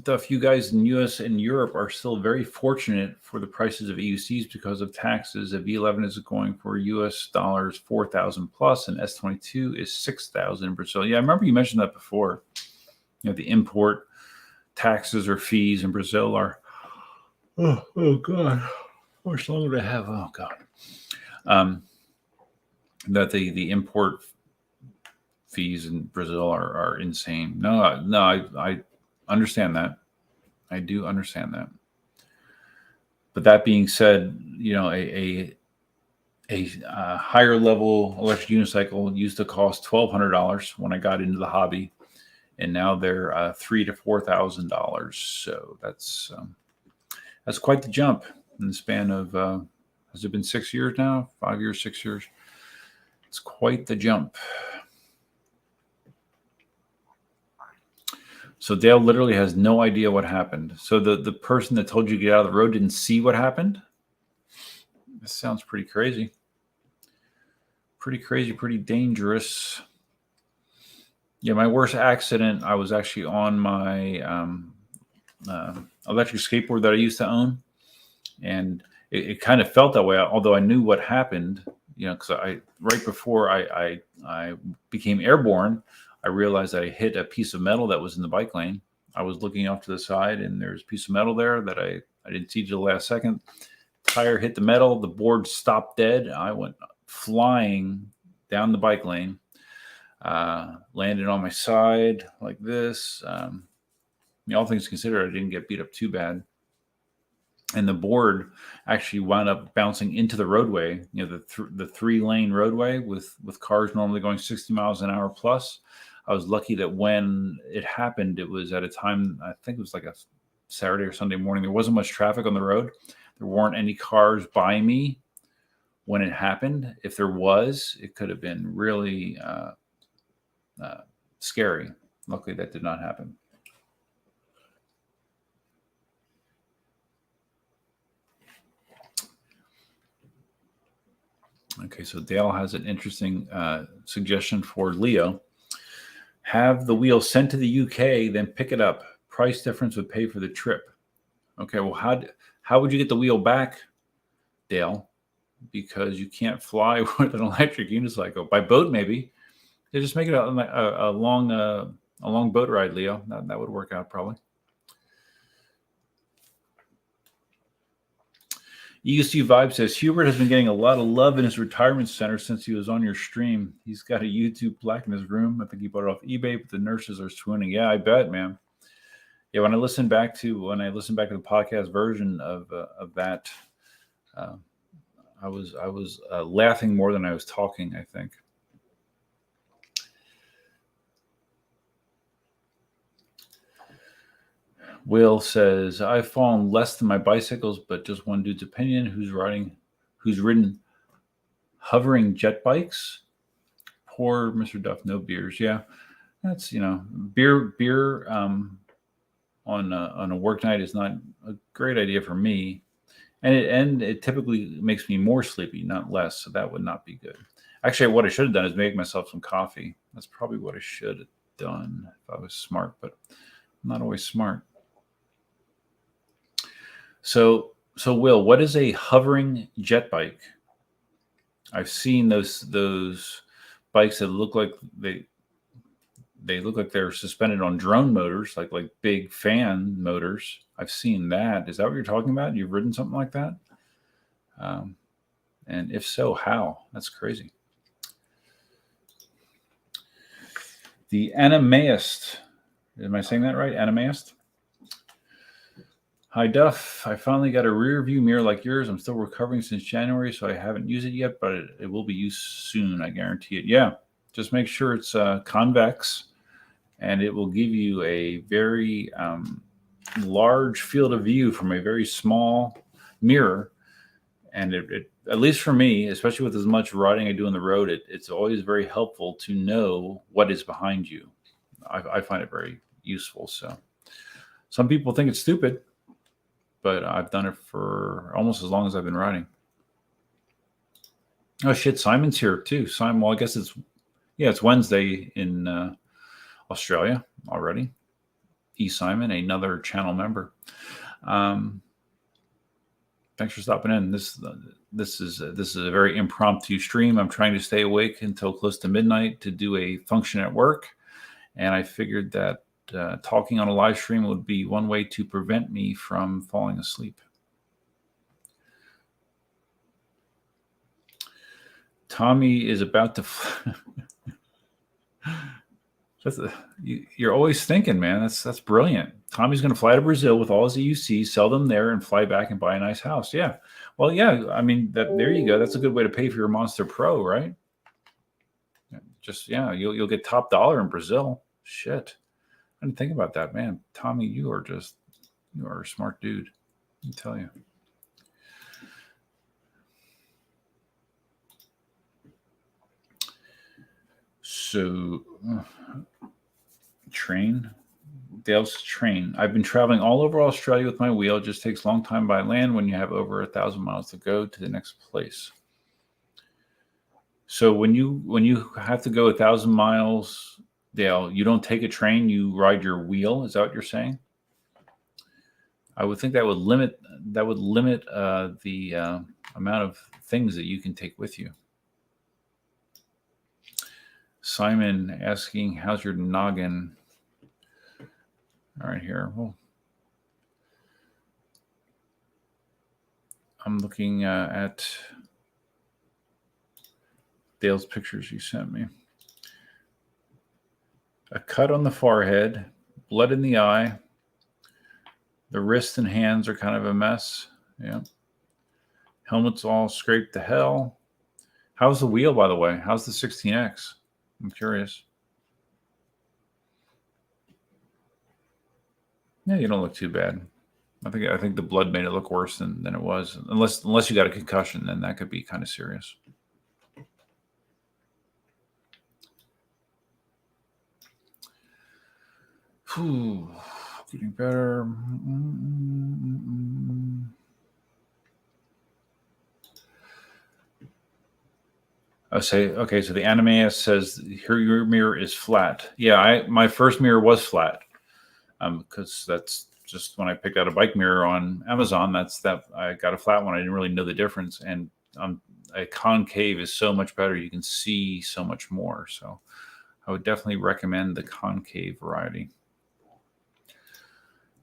Duff, you guys in US and Europe are still very fortunate for the prices of EUCs because of taxes. A V11 is going for US dollars 4,000 plus, and S22 is 6,000 in Brazil. Yeah, I remember you mentioned that before. The import taxes or fees in Brazil are oh god, how much longer do I have? Oh god, that the import fees in Brazil are insane. No, I understand that. I do understand that. But that being said, a higher level electric unicycle used to cost $1,200 when I got into the hobby, and now they're $3,000 to $4,000. So that's quite the jump in the span of has it been 6 years now? 5 years, 6 years? It's quite the jump. So Dale literally has no idea what happened. So the person that told you to get out of the road didn't see what happened? This sounds pretty crazy. Pretty crazy, pretty dangerous. Yeah, my worst accident, I was actually on my electric skateboard that I used to own. And it kind of felt that way, although I knew what happened, because right before I became airborne, I realized I hit a piece of metal that was in the bike lane. I was looking off to the side, and there's a piece of metal there that I didn't see till the last second. Tire hit the metal. The board stopped dead. I went flying down the bike lane, landed on my side like this. All things considered, I didn't get beat up too bad. And the board actually wound up bouncing into the roadway, the 3-lane roadway with cars normally going 60 miles an hour plus. I was lucky that when it happened, it was at a time, I think it was like Saturday or Sunday morning. There wasn't much traffic on the road. There weren't any cars by me when it happened. If there was, it could have been really scary. Luckily, that did not happen. Okay, so Dale has an interesting suggestion for Leo. Have the wheel sent to the UK, then pick it up. Price difference would pay for the trip. Okay, well, how would you get the wheel back, Dale? Because you can't fly with an electric unicycle. By boat, maybe. They just make it a long boat ride, Leo. That would work out probably. EUC Vibe says, Hubert has been getting a lot of love in his retirement center since he was on your stream. He's got a YouTube plaque in his room. I think he bought it off eBay, but the nurses are swooning. Yeah, I bet, man. Yeah, when I listened back to the podcast version of that, I was laughing more than I was talking, I think. Will says, I've fallen less than my bicycles, but just one dude's opinion. Who's ridden hovering jet bikes? Poor Mr. Duff, no beers. Yeah, that's, beer on a work night is not a great idea for me. And it typically makes me more sleepy, not less. So that would not be good. Actually, what I should have done is make myself some coffee. That's probably what I should have done if I was smart, but I'm not always smart. So Will, what is a hovering jet bike? I've seen those bikes that look like they look like they're suspended on drone motors, like big fan motors. I've seen that. Is that what you're talking about? You've ridden something like that? And if so, how? That's crazy. The Animaist. Am I saying that right? Animaist? Hi, Duff. I finally got a rear view mirror like yours. I'm still recovering since January, so I haven't used it yet, but it will be used soon. I guarantee it. Yeah. Just make sure it's convex, and it will give you a very large field of view from a very small mirror. And it, at least for me, especially with as much riding I do on the road, it's always very helpful to know what is behind you. I find it very useful. So some people think it's stupid, but I've done it for almost as long as I've been riding. Oh shit, Simon's here too. Simon, well, I guess it's Wednesday in Australia already. Simon, another channel member. Thanks for stopping in. This is a very impromptu stream. I'm trying to stay awake until close to midnight to do a function at work, and I figured that talking on a live stream would be one way to prevent me from falling asleep. Tommy is about to. You're always thinking, man. That's brilliant. Tommy's going to fly to Brazil with all his EUCs, sell them there, and fly back and buy a nice house. Yeah. Well, yeah. I mean, there you go. That's a good way to pay for your Monster Pro, right? Just you'll get top dollar in Brazil. Shit. I didn't think about that, man. Tommy, you are a smart dude. Let me tell you. So, Dale's train. I've been traveling all over Australia with my wheel. It just takes a long time by land when you have over 1,000 miles to go to the next place. So when you have to go 1,000 miles, Dale, you don't take a train, you ride your wheel. Is that what you're saying? I would think that would limit the amount of things that you can take with you. Simon asking, how's your noggin? All right, here. Well, I'm looking at Dale's pictures you sent me. A cut on the forehead, blood in the eye. The wrists and hands are kind of a mess. Yeah. Helmet's all scraped to hell. How's the wheel, by the way? How's the 16X? I'm curious. Yeah, you don't look too bad. I think the blood made it look worse than it was. Unless you got a concussion, then that could be kind of serious. Whew, getting better. I say, okay, so the anime says here your mirror is flat. Yeah, my first mirror was flat. Because that's just when I picked out a bike mirror on Amazon. I got a flat one. I didn't really know the difference, and a concave is so much better. You can see so much more. So I would definitely recommend the concave variety.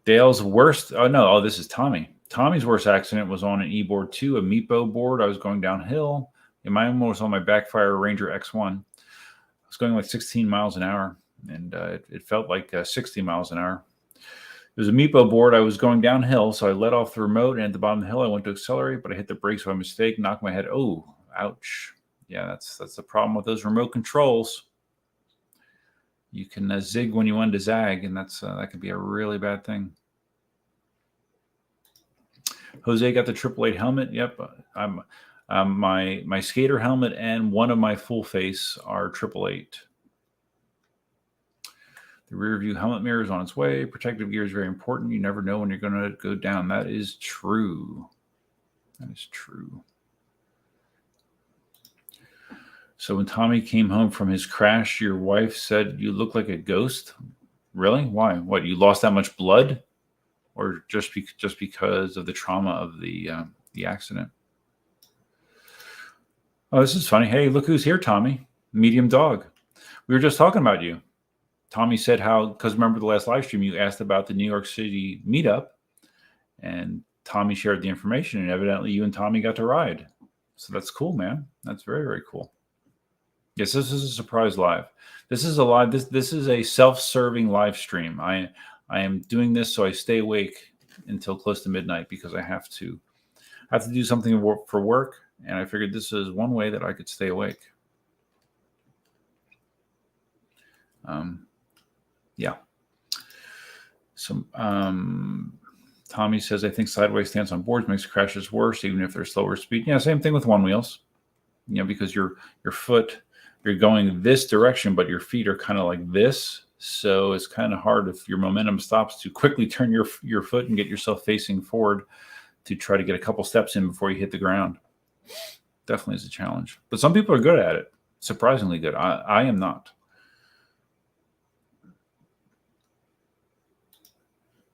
Dale's worst. This is Tommy. Tommy's worst accident was on an e-board 2, a Meepo board. I was going downhill. And mine was on my Backfire Ranger X1. I was going like 16 miles an hour, and it felt like 60 miles an hour. It was a Meepo board. I was going downhill, so I let off the remote, and at the bottom of the hill, I went to accelerate, but I hit the brakes by mistake, knocked my head. Oh, ouch. Yeah, that's the problem with those remote controls. You can zig when you want to zag, and that could be a really bad thing. Jose got the 888 helmet. Yep, my skater helmet and one of my full face are 888. The rear view helmet mirror is on its way. Protective gear is very important. You never know when you're going to go down. That is true. That is true. So when Tommy came home from his crash, your wife said you look like a ghost. Really? Why? What? You lost that much blood, or just because of the trauma of the accident? Oh, this is funny. Hey, look who's here, Tommy. Medium Dog. We were just talking about you. Tommy said because remember the last live stream, you asked about the New York City meetup, and Tommy shared the information, and evidently you and Tommy got to ride. So that's cool, man. That's very, very cool. Yes, this is a surprise live. This is a live. This is a self-serving live stream. I am doing this so I stay awake until close to midnight because I have to do something for work, and I figured this is one way that I could stay awake. Yeah. So Tommy says, I think sideways stance on boards makes crashes worse, even if they're slower speed. Yeah, same thing with one wheels. Because your foot, you're going this direction, but your feet are kind of like this. So it's kind of hard if your momentum stops to quickly turn your foot and get yourself facing forward to try to get a couple steps in before you hit the ground. Definitely is a challenge. But some people are good at it. Surprisingly good. I am not.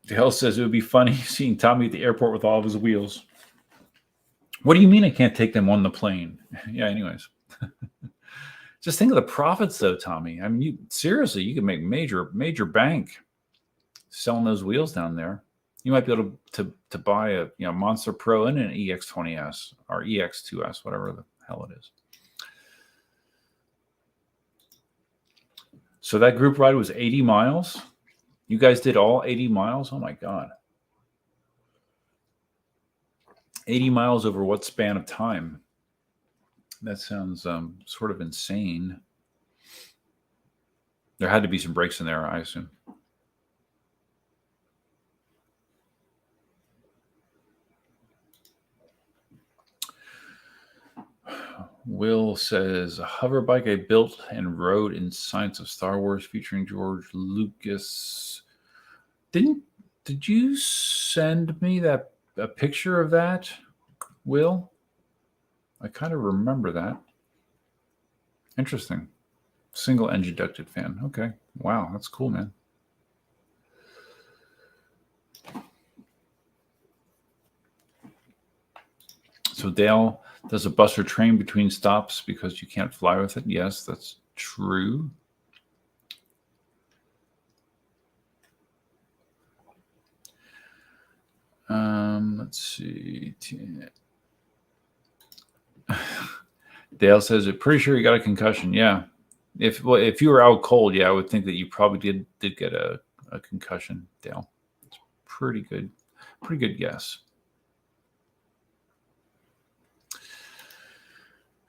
Dale says it would be funny seeing Tommy at the airport with all of his wheels. What do you mean I can't take them on the plane? Yeah, anyways. Just think of the profits, though, Tommy. I mean, you can make major bank selling those wheels down there. You might be able to buy a Monster Pro and an EX20S or EX2S, whatever the hell it is. So that group ride was 80 miles. You guys did all 80 miles? Oh, my God. 80 miles over what span of time? That sounds sort of insane. There had to be some breaks in there, I assume. Will says, a hover bike I built and rode in Science of Star Wars featuring George Lucas. Did you send me a picture of that, Will? I kind of remember that. Interesting. Single engine ducted fan. Okay. Wow, that's cool, man. So Dale, does a bus or train between stops because you can't fly with it? Yes, that's true. Let's see. Dale says, I'm pretty sure you got a concussion. Yeah. If you were out cold, yeah, I would think that you probably did get a concussion, Dale. It's pretty good guess.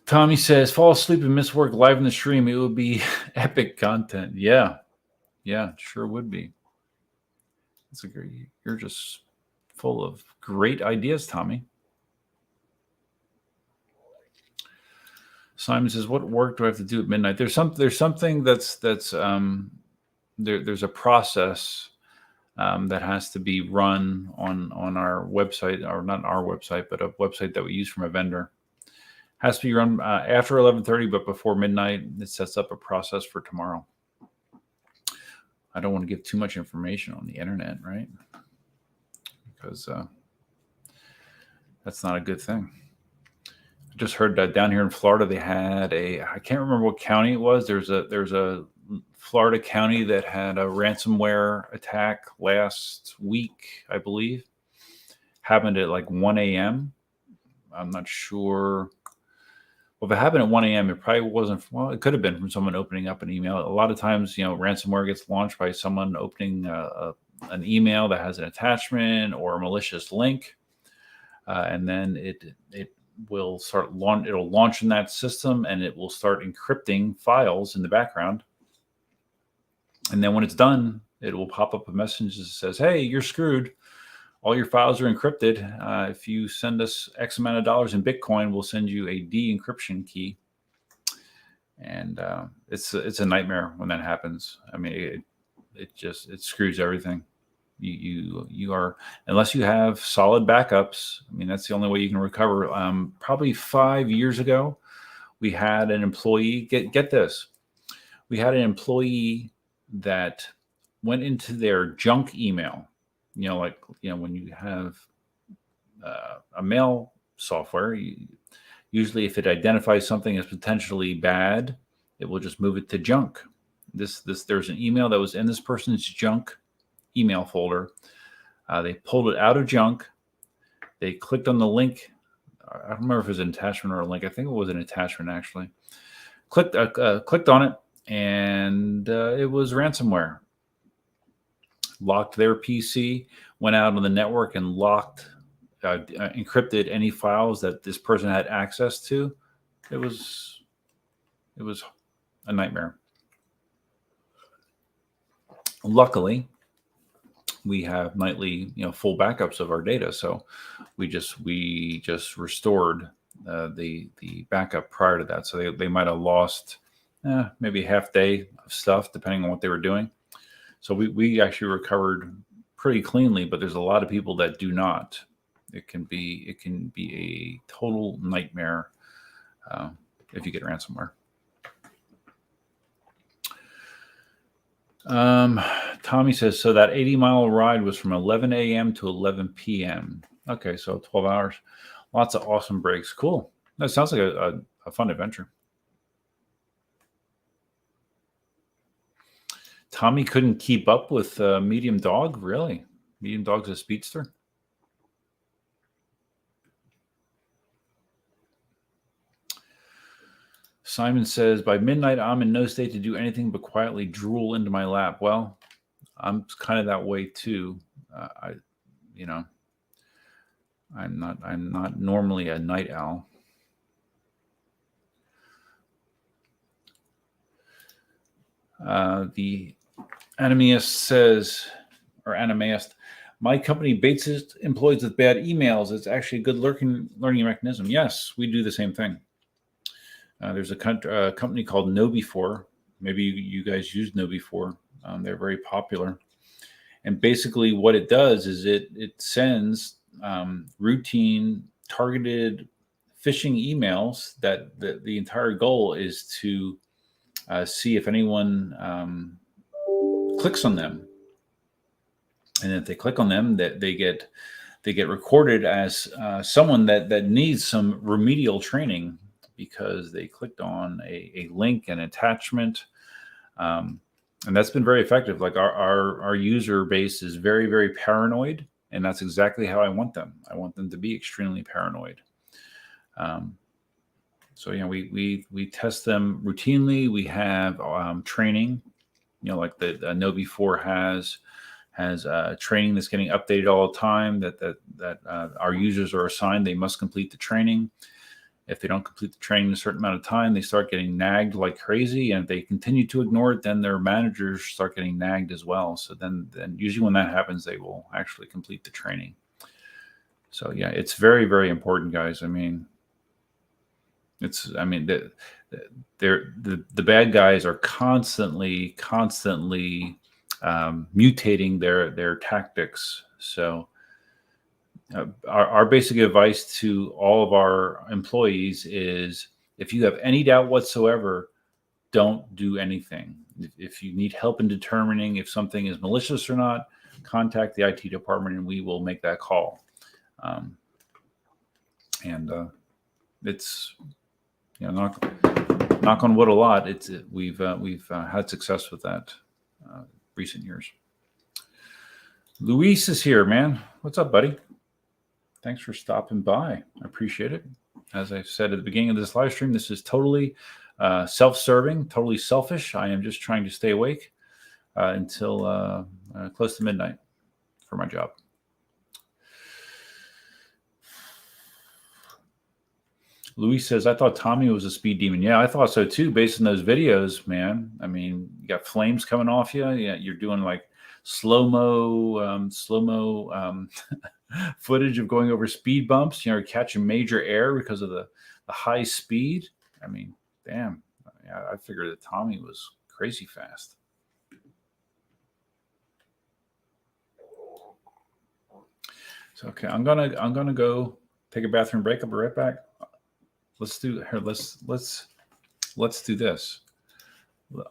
Tommy says, fall asleep and miss work live in the stream. It would be epic content. Yeah, sure would be. That's a great. You're just full of great ideas, Tommy. Simon says, "What work do I have to do at midnight?" There's something that's there's a process that has to be run on our website, or not our website, but a website that we use from a vendor. Has to be run after 11:30, but before midnight. It sets up a process for tomorrow. I don't want to give too much information on the internet, right? Because that's not a good thing. I just heard that down here in Florida, they had I can't remember what county it was. There's a Florida county that had a ransomware attack last week, I believe. Happened at like 1 a.m. I'm not sure. Well, if it happened at 1 a.m., it probably wasn't. Well, it could have been from someone opening up an email. A lot of times, ransomware gets launched by someone opening an email that has an attachment or a malicious link, and then it will start it'll launch in that system, and it will start encrypting files in the background. And then when it's done, it will pop up a message that says, "Hey, you're screwed. All your files are encrypted. If you send us X amount of dollars in Bitcoin, we'll send you a de-encryption key." And it's a nightmare when that happens. I mean, it screws everything. You are, unless you have solid backups. I mean, that's the only way you can recover. Probably 5 years ago, we had an employee. Get this, we had an employee that went into their junk email. When you have a mail software, usually if it identifies something as potentially bad, it will just move it to junk. There's an email that was in this person's junk email folder. They pulled it out of junk. They clicked on the link. I don't remember if it was an attachment or a link. I think it was an attachment, actually. Clicked on it, and it was ransomware. Locked their PC, went out on the network and encrypted any files that this person had access to. It was a nightmare. Luckily, we have nightly, full backups of our data, so we just restored the backup prior to that. So they might have lost maybe a half day of stuff, depending on what they were doing. So we actually recovered pretty cleanly, but there's a lot of people that do not. It can be a total nightmare if you get ransomware. Tommy says, so that 80-mile ride was from 11 a.m. to 11 p.m. Okay, so 12 hours. Lots of awesome breaks. Cool. That sounds like a fun adventure. Tommy couldn't keep up with Medium Dog? Really? Medium Dog's a speedster? Simon says, by midnight, I'm in no state to do anything but quietly drool into my lap. Well, I'm kind of that way too. I'm not normally a night owl. The Animeist says, or Animeist, my company baits its employees with bad emails. It's actually a good learning mechanism. Yes, we do the same thing. There's a company called KnowBe4. Maybe you guys use KnowBe4. They're very popular. And basically what it does is it sends routine targeted phishing emails that the entire goal is to see if anyone clicks on them. And if they click on them, that they get recorded as someone that needs some remedial training because they clicked on a link, an attachment. And that's been very effective. Like our user base is very, very paranoid, and that's exactly how I want them. I want them to be extremely paranoid. So we test them routinely. We have training, like the KnowBe4 has training that's getting updated all the time. That our users are assigned. They must complete the training. If they don't complete the training in a certain amount of time, they start getting nagged like crazy. And if they continue to ignore it, then their managers start getting nagged as well. So then usually when that happens, they will actually complete the training. So yeah, it's very, very important, guys. I mean, the bad guys are constantly mutating their tactics. So our basic advice to all of our employees is, if you have any doubt whatsoever, don't do anything. If you need help in determining if something is malicious or not, contact the IT department and we will make that call. It's, knock on wood a lot. We've had success with that recent years. Luis is here, man. What's up, buddy? Thanks for stopping by. I appreciate it. As I said at the beginning of this live stream, this is totally self-serving, totally selfish. I am just trying to stay awake until close to midnight for my job. Luis says, I thought Tommy was a speed demon. Yeah, I thought so too, based on those videos, man. I mean, you got flames coming off you. Yeah, you're doing like slow-mo footage of going over speed bumps, catching major air because of the high speed. I mean, damn. Yeah, I figured that Tommy was crazy fast. So okay, I'm gonna go take a bathroom break. I'll be right back. Let's do this.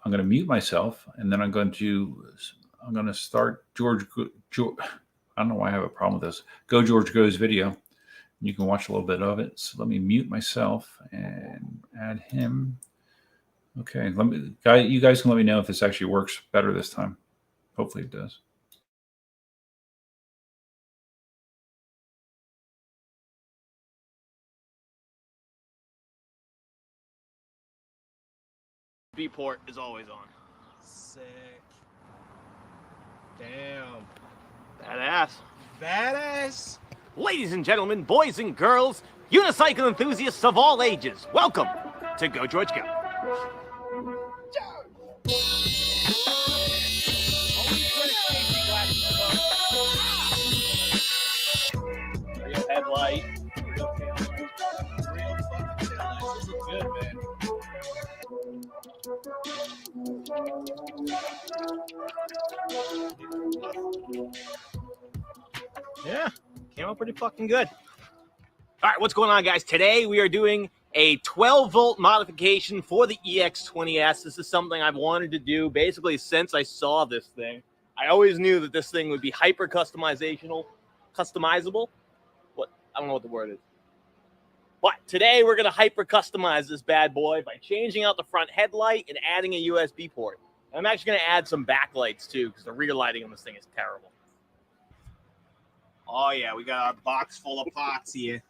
I'm gonna mute myself, and then I'm gonna start George. I don't know why I have a problem with this. Go George Go's video. You can watch a little bit of it. So let me mute myself and add him. Okay, you guys can let me know if this actually works better this time. Hopefully it does. B port is always on. Sick. Damn. Badass. Ladies and gentlemen, boys and girls, unicycle enthusiasts of all ages, welcome to Go George Go. Real headlight. Real taillight. Real fucking taillight. This is good, man. Yeah, came out pretty fucking good. All right, what's going on, guys? Today we are doing a 12-volt modification for the EX20S. This is something I've wanted to do basically since I saw this thing. I always knew that this thing would be hyper customizable. What? I don't know what the word is. But today we're going to hyper customize this bad boy by changing out the front headlight and adding a USB port. And I'm actually going to add some backlights too, because the rear lighting on this thing is terrible. Oh, yeah, we got our box full of pots here.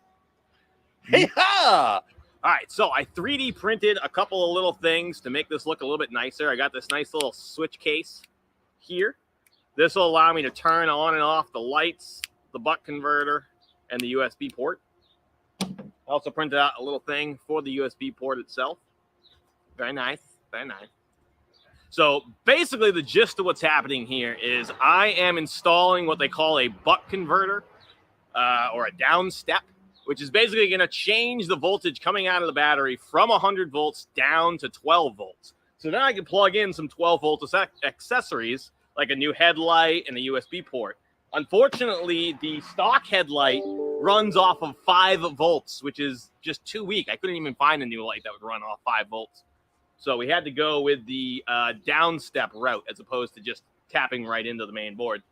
Hey-ha! All right, so I 3D printed a couple of little things to make this look a little bit nicer. I got this nice little switch case here. This will allow me to turn on and off the lights, the buck converter, and the USB port. I also printed out a little thing for the USB port itself. Very nice, very nice. So basically the gist of what's happening here is I am installing what they call a buck converter or a down step, which is basically going to change the voltage coming out of the battery from 100 volts down to 12 volts. So then I can plug in some 12-volt accessories like a new headlight and a USB port. Unfortunately, the stock headlight runs off of 5 volts, which is just too weak. I couldn't even find a new light that would run off 5 volts. So we had to go with the down step route as opposed to just tapping right into the main board.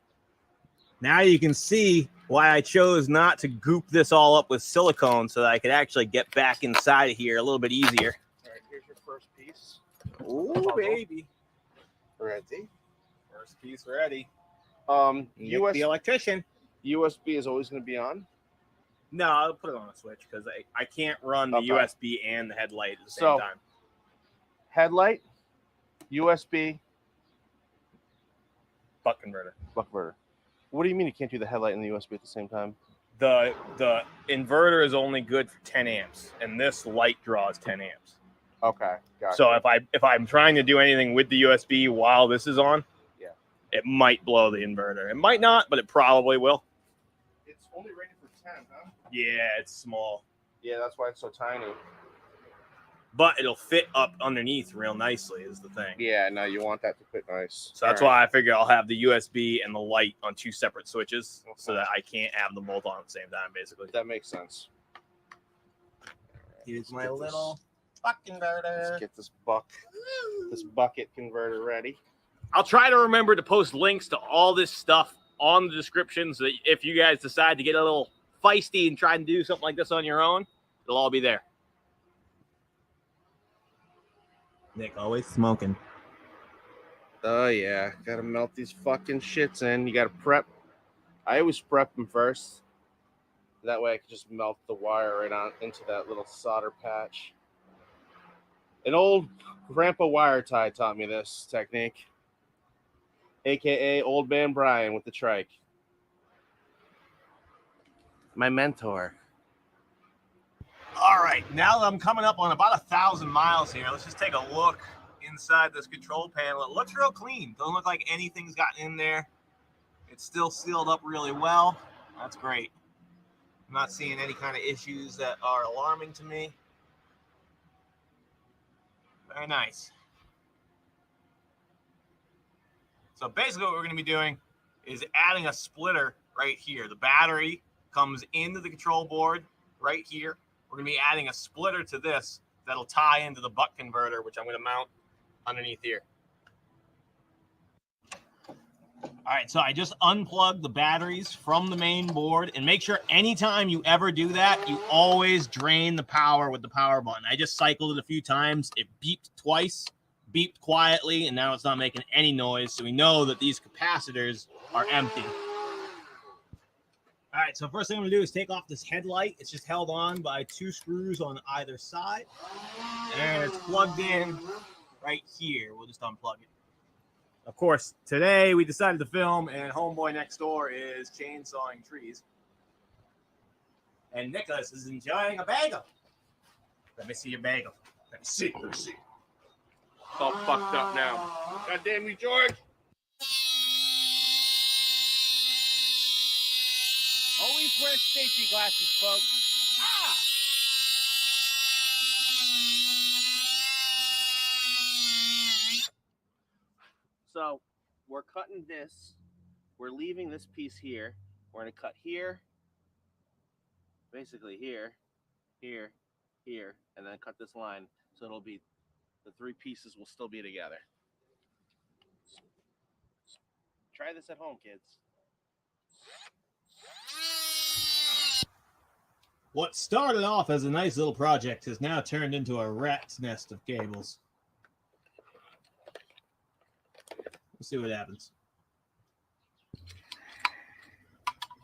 Now you can see why I chose not to goop this all up with silicone so that I could actually get back inside of here a little bit easier. All right, here's your first piece. Oh, baby. Ready? First piece ready. The electrician. USB is always going to be on. No, I'll put it on a switch because I can't run the USB and the headlight at the same time. Headlight, USB, Buck converter. buck converter. What do you mean you can't do the headlight and the USB at the same time? The inverter is only good for 10 amps, and this light draws 10 amps. Okay, gotcha. So if I'm trying to do anything with the USB while this is on, it might blow the inverter. It might not, but it probably will. It's only rated for 10, huh? Yeah, it's small. Yeah, that's why it's so tiny. But it'll fit up underneath real nicely is the thing. Yeah, no, you want that to fit nice. So that's why I figure I'll have the USB and the light on 2 separate switches so Okay. that I can't have them both on at the same time, basically. That makes sense. Here's Let's my get this- little buck converter. Let's get this bucket converter ready. I'll try to remember to post links to all this stuff on the description so that if you guys decide to get a little feisty and try and do something like this on your own, it'll all be there. Nick, always smoking. Oh yeah, gotta melt these fucking shits in. You gotta prep. I always prep them first. That way I can just melt the wire right on into that little solder patch. An old Grandpa Wire Tie taught me this technique. AKA Old Man Brian with the trike. My mentor. All right, now that I'm coming up on about 1,000 miles here, let's just take a look inside this control panel. It looks real clean. Doesn't look like anything's gotten in there. It's still sealed up really well. That's great. I'm not seeing any kind of issues that are alarming to me. Very nice. So basically what we're going to be doing is adding a splitter right here. The battery comes into the control board right here. We're going to be adding a splitter to this that'll tie into the buck converter, which I'm going to mount underneath here. All right, so I just unplugged the batteries from the main board, and make sure anytime you ever do that, you always drain the power with the power button. I just cycled it a few times. It beeped twice, beeped quietly, and now it's not making any noise, so we know that these capacitors are empty. All right, so first thing I'm going to do is take off this headlight. It's just held on by 2 screws on either side, and it's plugged in right here. We'll just unplug it. Of course, today we decided to film, and homeboy next door is chainsawing trees. And Nicholas is enjoying a bagel. Let me see your bagel. Let me see. It's all fucked up now. God damn you, George. Always wear safety glasses, folks. Ah! So we're cutting this. We're leaving this piece here. We're going to cut here, basically here, here, here, and then cut this line. So it'll be, the 3 pieces will still be together. Try this at home, kids. What started off as a nice little project has now turned into a rat's nest of cables. Let's see what happens.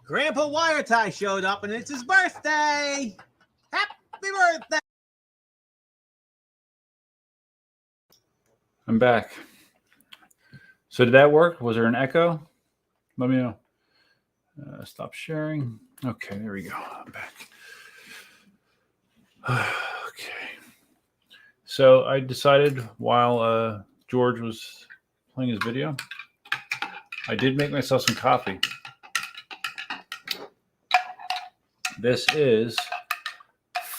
Grandpa Wire Tie showed up, and it's his birthday! Happy birthday! I'm back. So did that work? Was there an echo? Let me know. Stop sharing. Okay, there we go. I'm back. Okay. So I decided while George was playing his video, I did make myself some coffee. This is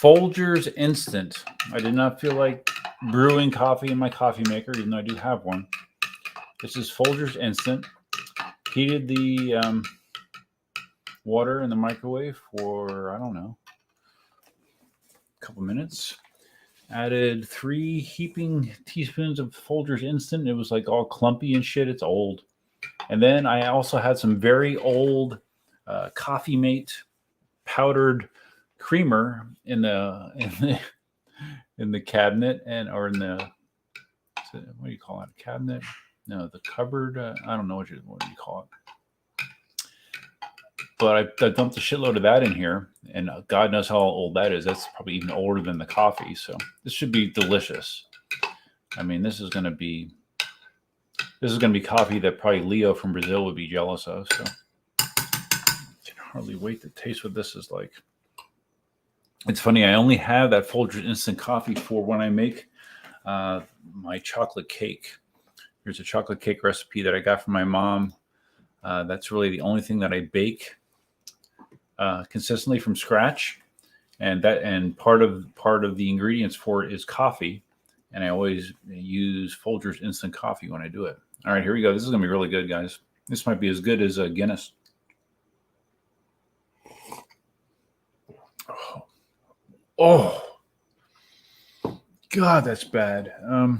Folgers Instant. I did not feel like brewing coffee in my coffee maker, even though I do have one. This is Folgers Instant. Heated the water in the microwave for, I don't know, a couple minutes. Added 3 heaping teaspoons of Folgers Instant. It was like all clumpy and shit. It's old. And then I also had some very old Coffee Mate powdered creamer in the cabinet, and or in the, what do you call it? Cabinet? No, the cupboard. I don't know what do you call it. But I dumped a shitload of that in here, and God knows how old that is. That's probably even older than the coffee. So this should be delicious. I mean, this is going to be coffee that probably Leo from Brazil would be jealous of. So I can hardly wait to taste what this is like. It's funny. I only have that Folgers instant coffee for when I make my chocolate cake. Here's a chocolate cake recipe that I got from my mom. That's really the only thing that I bake consistently from scratch, and part of the ingredients for it is coffee, and I always use Folgers instant coffee when I do it. All right, here we go. This is gonna be really good, guys. This might be as good as Guinness. Oh, God, that's bad. All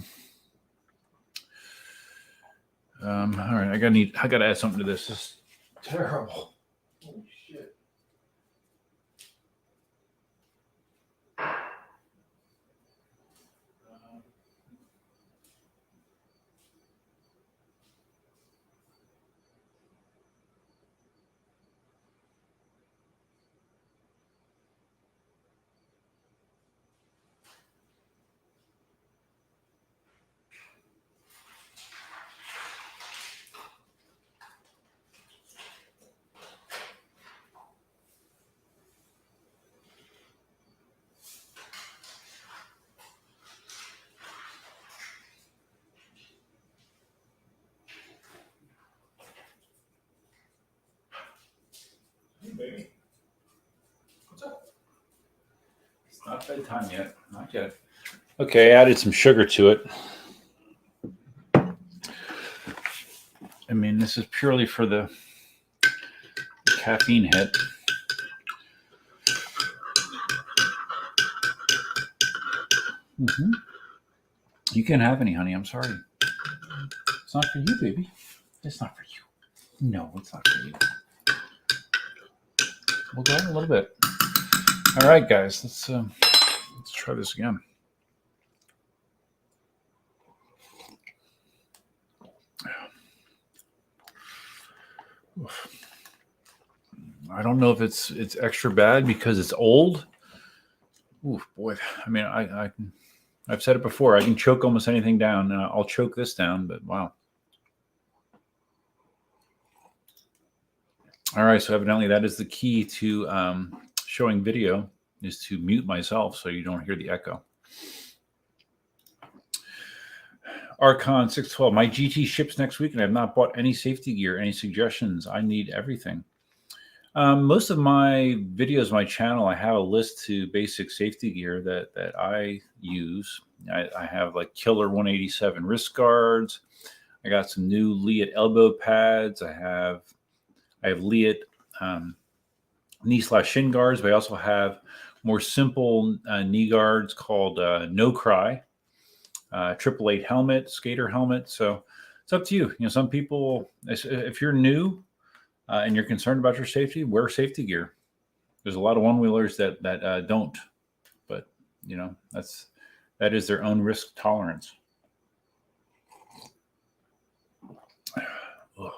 right, I gotta add something to this. This is terrible. Holy shit. Hey, baby. What's up? It's not bedtime yet. Not yet. Okay, I added some sugar to it. I mean, this is purely for the caffeine hit. Mm-hmm. You can't have any, honey. I'm sorry. It's not for you, baby. It's not for you. No, it's not for you. We'll go in a little bit. All right, guys. Let's try this again. I don't know if it's extra bad because it's old. Ooh, boy. I mean, I've said it before. I can choke almost anything down. I'll choke this down, but wow. All right. So evidently that is the key to showing video, is to mute myself so you don't hear the echo. Archon 612. My GT ships next week, and I have not bought any safety gear. Any suggestions? I need everything. Most of my videos, my channel, I have a list to basic safety gear that I use. I have like Killer 187 wrist guards. I got some new Leatt elbow pads. I have Leatt knee/shin guards, but I also have more simple knee guards called No Cry, 888 helmet, skater helmet. So it's up to you. You know, some people, if you're new and you're concerned about your safety, wear safety gear. There's a lot of one-wheelers that don't, but you know, that is their own risk tolerance. Ugh.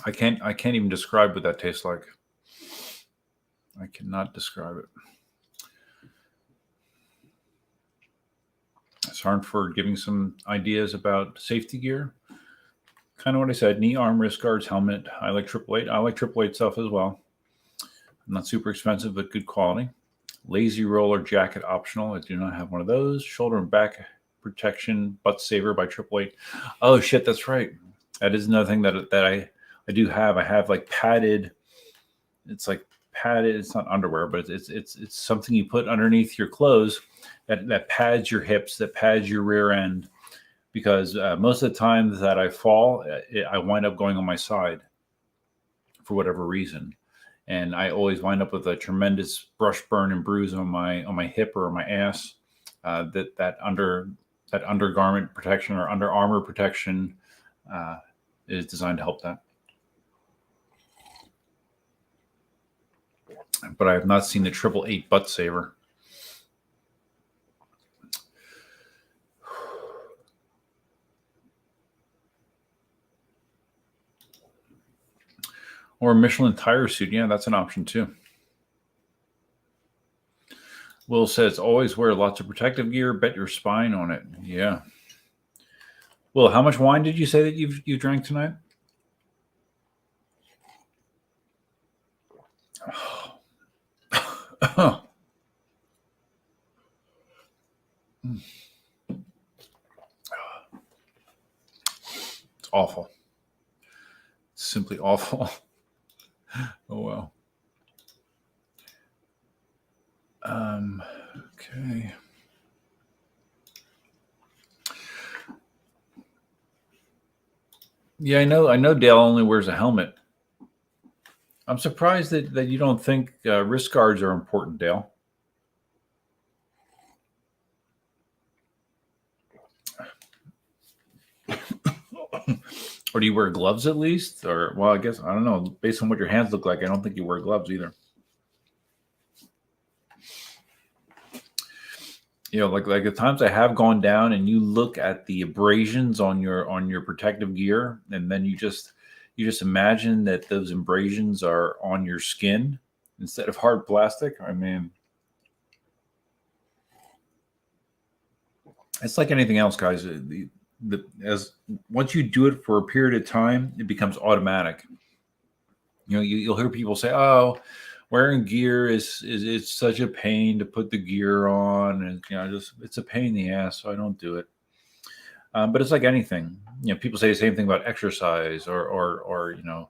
I can't even describe what that tastes like. I cannot describe it. Harnford giving some ideas about safety gear. Kind of what I said: knee, arm, wrist guards, helmet. I like 888. I like 888 stuff as well. Not super expensive, but good quality. Lazy roller jacket optional. I do not have one of those. Shoulder and back protection, butt saver by 888. Oh shit, that's right. That is another thing that I do have. I have like padded. It's like padded. It's not underwear, but it's something you put underneath your clothes that pads your hips, that pads your rear end. Because most of the time that I fall, I wind up going on my side for whatever reason, and I always wind up with a tremendous brush burn and bruise on my hip or my ass. That undergarment protection or under armor protection is designed to help that. But I have not seen the 888 butt saver. Or a Michelin tire suit. Yeah, that's an option too. Will says, always wear lots of protective gear. Bet your spine on it. Yeah. Will, how much wine did you say that you drank tonight? It's awful. It's simply awful. Oh well. Okay. Yeah, I know Dale only wears a helmet. I'm surprised that you don't think wrist guards are important, Dale. Or do you wear gloves at least? Or, well, I guess, I don't know. Based on what your hands look like, I don't think you wear gloves either. You know, like the times I have gone down and you look at the abrasions on your protective gear, and then you just imagine that those abrasions are on your skin instead of hard plastic. I mean, it's like anything else, guys. As once you do it for a period of time, it becomes automatic. You know, you'll hear people say, "Oh, wearing gear is it's such a pain to put the gear on, and you know, just it's a pain in the ass, so I don't do it." But it's like anything. You know, people say the same thing about exercise or you know,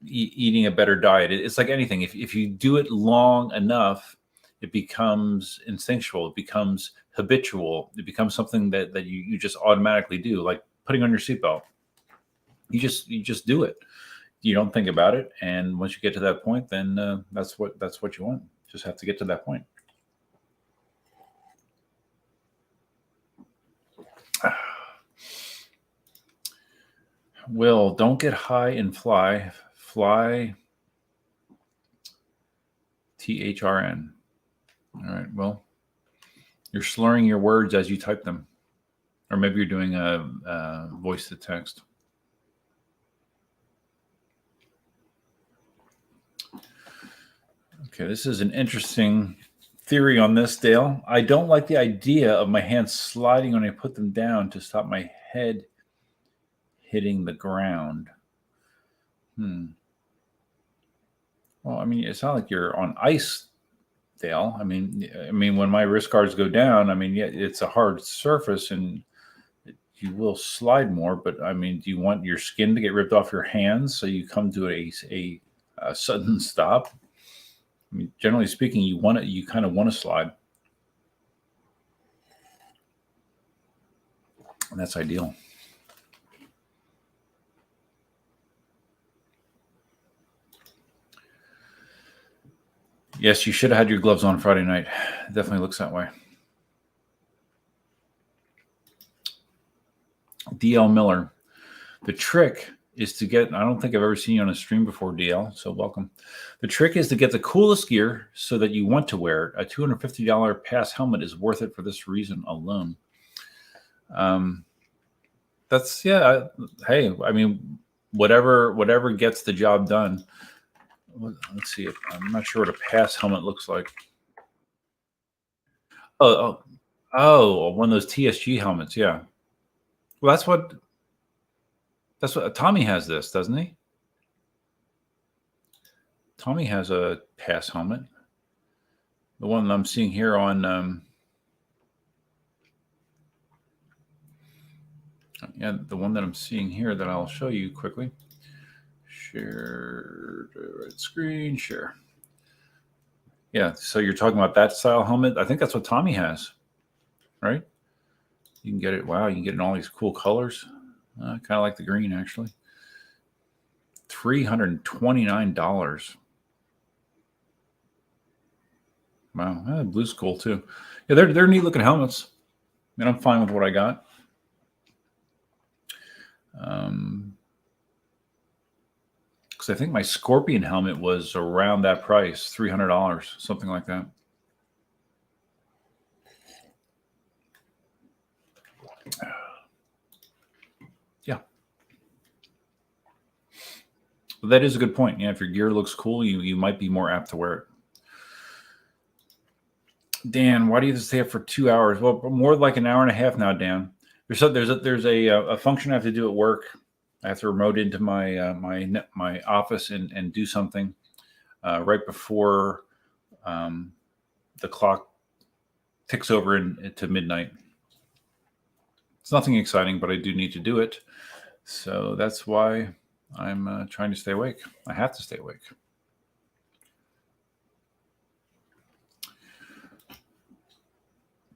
eating a better diet. It's like anything. If you do it long enough, it becomes instinctual. It becomes habitual. It becomes something that you just automatically do, like putting on your seatbelt. You just do it. You don't think about it, and once you get to that point, then that's what you want. Just have to get to that point. Will, don't get high and fly. Fly. THRN. All right. Well, you're slurring your words as you type them, or maybe you're doing a voice to text. Okay, this is an interesting theory on this, Dale. I don't like the idea of my hands sliding when I put them down to stop my head hitting the ground. Well, I mean, it's not like you're on ice, Dale. I mean, when my wrist guards go down, I mean, yeah, it's a hard surface and you will slide more. But I mean, do you want your skin to get ripped off your hands so you come to a sudden stop? I mean, generally speaking, you kind of want to slide, and that's ideal. Yes, you should have had your gloves on Friday night. It definitely looks that way. DL Miller. The trick is to get, I don't think I've ever seen you on a stream before, DL, so welcome. The trick is to get the coolest gear so that you want to wear it. A $250 pass helmet is worth it for this reason alone. That's, yeah, hey, I mean, whatever gets the job done. Let's see. I'm not sure what a pass helmet looks like. Oh, one of those TSG helmets. Yeah. Well, that's what Tommy has this, doesn't he? Tommy has a pass helmet. The one that I'm seeing here on, yeah, the one that I'm seeing here that I'll show you quickly. Share right screen, share. Yeah, so you're talking about that style helmet. I think that's what Tommy has, right? You can get it. Wow, you can get it in all these cool colors. Kind of like the green, actually. $329. Wow, blue's cool too. Yeah, they're neat looking helmets. I mean, I'm fine with what I got. Because I think my Scorpion helmet was around that price, $300, something like that. Yeah. But that is a good point. Yeah, if your gear looks cool, you might be more apt to wear it. Dan, why do you have to stay up for 2 hours? Well, more like an hour and a half now, Dan. There's a function I have to do at work. I have to remote into my my office and do something right before the clock ticks over to midnight. It's nothing exciting, but I do need to do it. So that's why I'm trying to stay awake. I have to stay awake.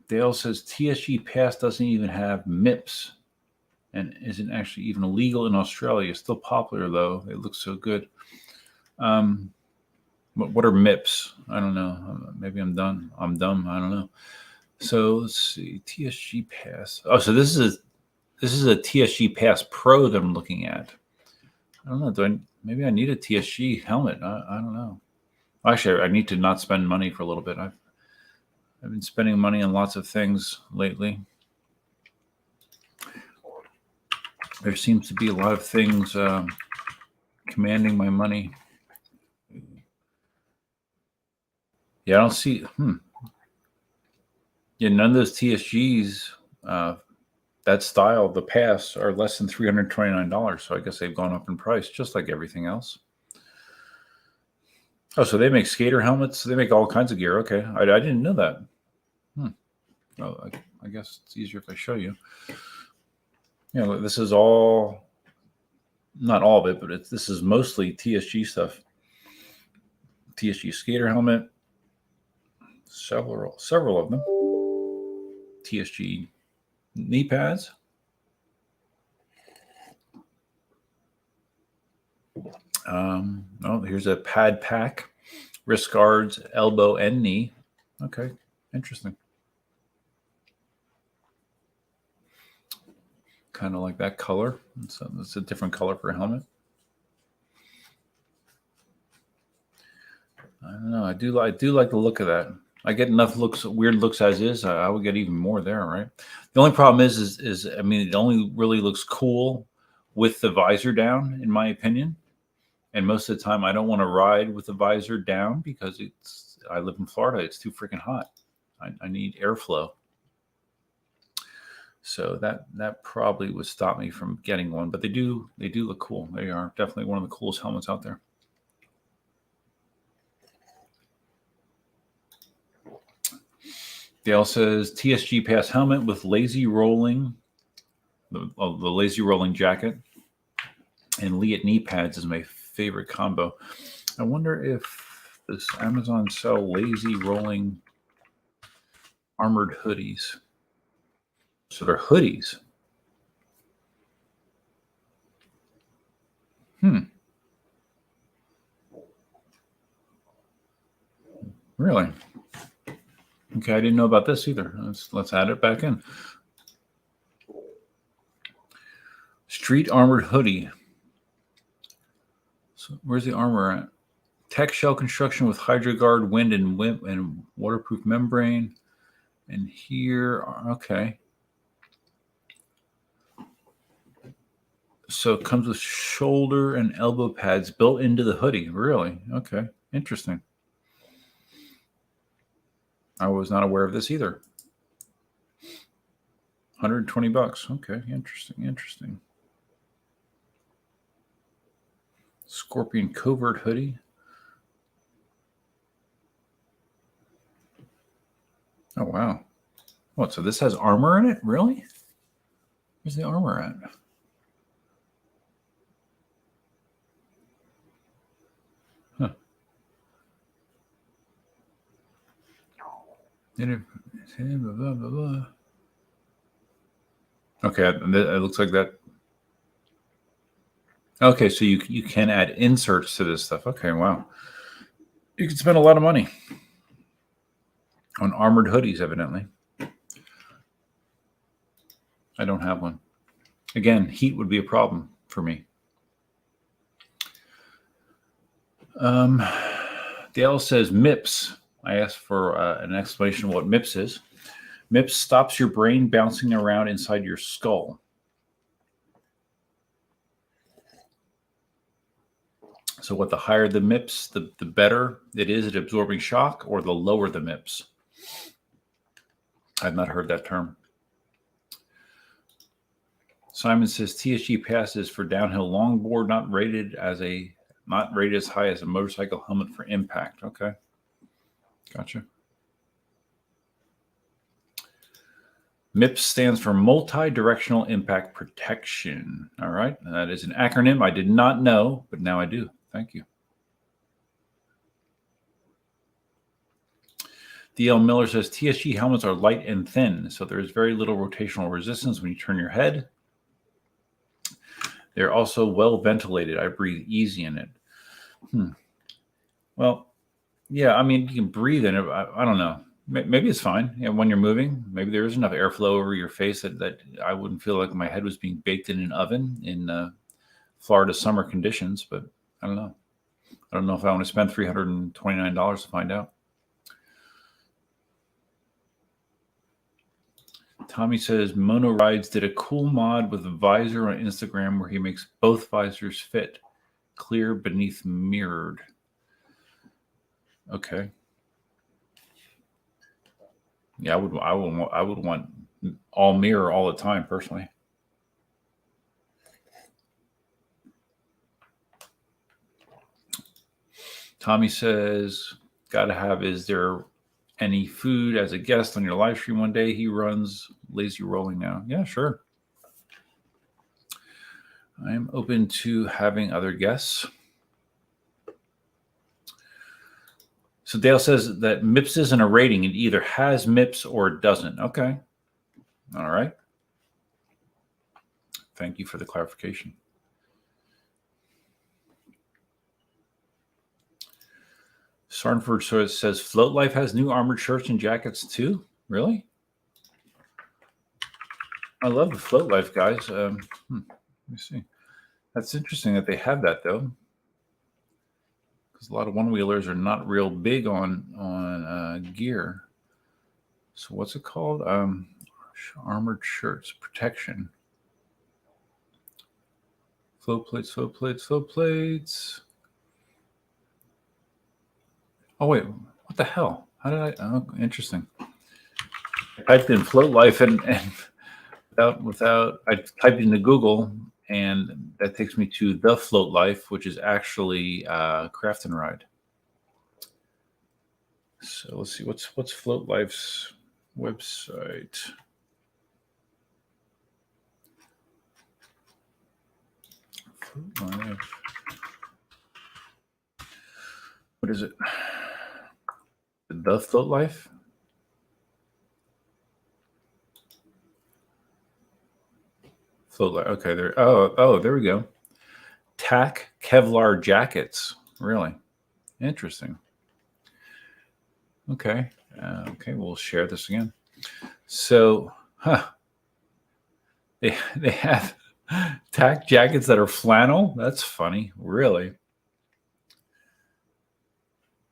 Dale says TSG Pass doesn't even have MIPS and isn't actually even illegal in Australia. Still popular, though. It looks so good. What are MIPS? I don't know. Maybe I'm done. I'm dumb. I don't know. So let's see. TSG Pass. Oh, so this is a TSG Pass Pro that I'm looking at. I don't know. Maybe I need a TSG helmet? I don't know. Actually, I need to not spend money for a little bit. I've been spending money on lots of things lately. There seems to be a lot of things commanding my money. Yeah, I don't see. Yeah, none of those TSGs, that style, the Pass, are less than $329. So I guess they've gone up in price, just like everything else. Oh, so they make skater helmets. They make all kinds of gear. Okay, I didn't know that. Oh, I guess it's easier if I show you. This is all, not all of it, but this is mostly TSG stuff. TSG skater helmet, several of them. TSG knee pads. Oh, here's a pad pack, wrist guards, elbow and knee. Okay, interesting. Kind of like that color. So it's a different color for a helmet. I don't know. I do like the look of that. I get enough weird looks as is. I would get even more there, right? The only problem is I mean, it only really looks cool with the visor down, in my opinion. And most of the time, I don't want to ride with the visor down because I live in Florida. It's too freaking hot. I need airflow. So that probably would stop me from getting one. But they do look cool. They are definitely one of the coolest helmets out there. Dale says TSG Pass helmet with lazy rolling, the lazy rolling jacket, and Leat knee pads is my favorite combo. I wonder if this Amazon sell lazy rolling armored hoodies. So they're hoodies. Really? Okay, I didn't know about this either. Let's add it back in. Street armored hoodie. So where's the armor at? Tech shell construction with HydroGuard wind and waterproof membrane. And here, okay. So it comes with shoulder and elbow pads built into the hoodie. Really? Okay. Interesting. I was not aware of this either. $120. Okay. Interesting. Scorpion covert hoodie. Oh, wow. What? So this has armor in it? Really? Where's the armor at? Huh. Blah, blah, blah. Okay, it looks like that. Okay, so you can add inserts to this stuff. Okay, wow. You can spend a lot of money on armored hoodies, evidently. I don't have one. Again, heat would be a problem for me. Dale says MIPS. I asked for an explanation of what MIPS is. MIPS stops your brain bouncing around inside your skull. So what, the higher the MIPS, the better it is at absorbing shock, or the lower the MIPS? I've not heard that term. Simon says TSG passes for downhill longboard, not rated as high as a motorcycle helmet for impact. Okay. Gotcha. MIPS stands for Multi-Directional Impact Protection. All right. That is an acronym I did not know, but now I do. Thank you. DL Miller says TSG helmets are light and thin, so there is very little rotational resistance when you turn your head. They're also well ventilated. I breathe easy in it. Well, yeah, I mean, you can breathe in it. I don't know. Maybe it's fine. When you're moving, maybe there is enough airflow over your face that I wouldn't feel like my head was being baked in an oven in Florida summer conditions, but I don't know. I don't know if I want to spend $329 to find out. Tommy says Mono Rides did a cool mod with a visor on Instagram where he makes both visors fit, clear beneath mirrored. Okay. Yeah, I would want all mirror all the time personally. Tommy says, gotta have, is there any food as a guest on your live stream one day? He runs Lazy Rolling now. Yeah, sure. I'm open to having other guests. So Dale says that MIPS isn't a rating. It either has MIPS or it doesn't. Okay. All right. Thank you for the clarification. Sarnford says Float Life has new armored shirts and jackets too. Really? I love the Float Life guys. Let me see. That's interesting that they have that though, because a lot of one-wheelers are not real big on gear. So what's it called? Armored shirts, protection. Float plates, float plates, float plates. Oh wait, what the hell? How did I? Oh, interesting. I typed in Float Life and without I typed into Google, and that takes me to the Float Life, which is actually Craft and Ride. So let's see what's Float Life's website. Float Life. What is it? The Float Life? Float Life. Okay, there. Oh, there we go. TAC Kevlar jackets. Really interesting. Okay. Okay, we'll share this again. So, they have TAC jackets that are flannel. That's funny. Really.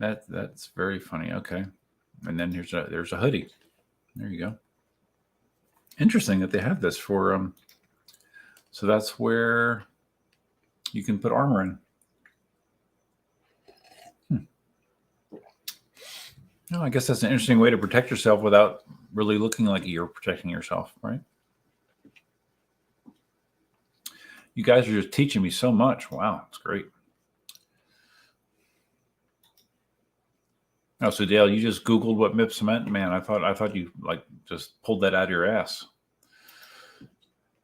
That's very funny. Okay. And then there's a hoodie. There you go. Interesting that they have this for so that's where you can put armor in. No, I guess that's an interesting way to protect yourself without really looking like you're protecting yourself, right? You guys are just teaching me so much. Wow, it's great. Oh, so Dale, you just Googled what MIPS meant? Man, I thought you like just pulled that out of your ass.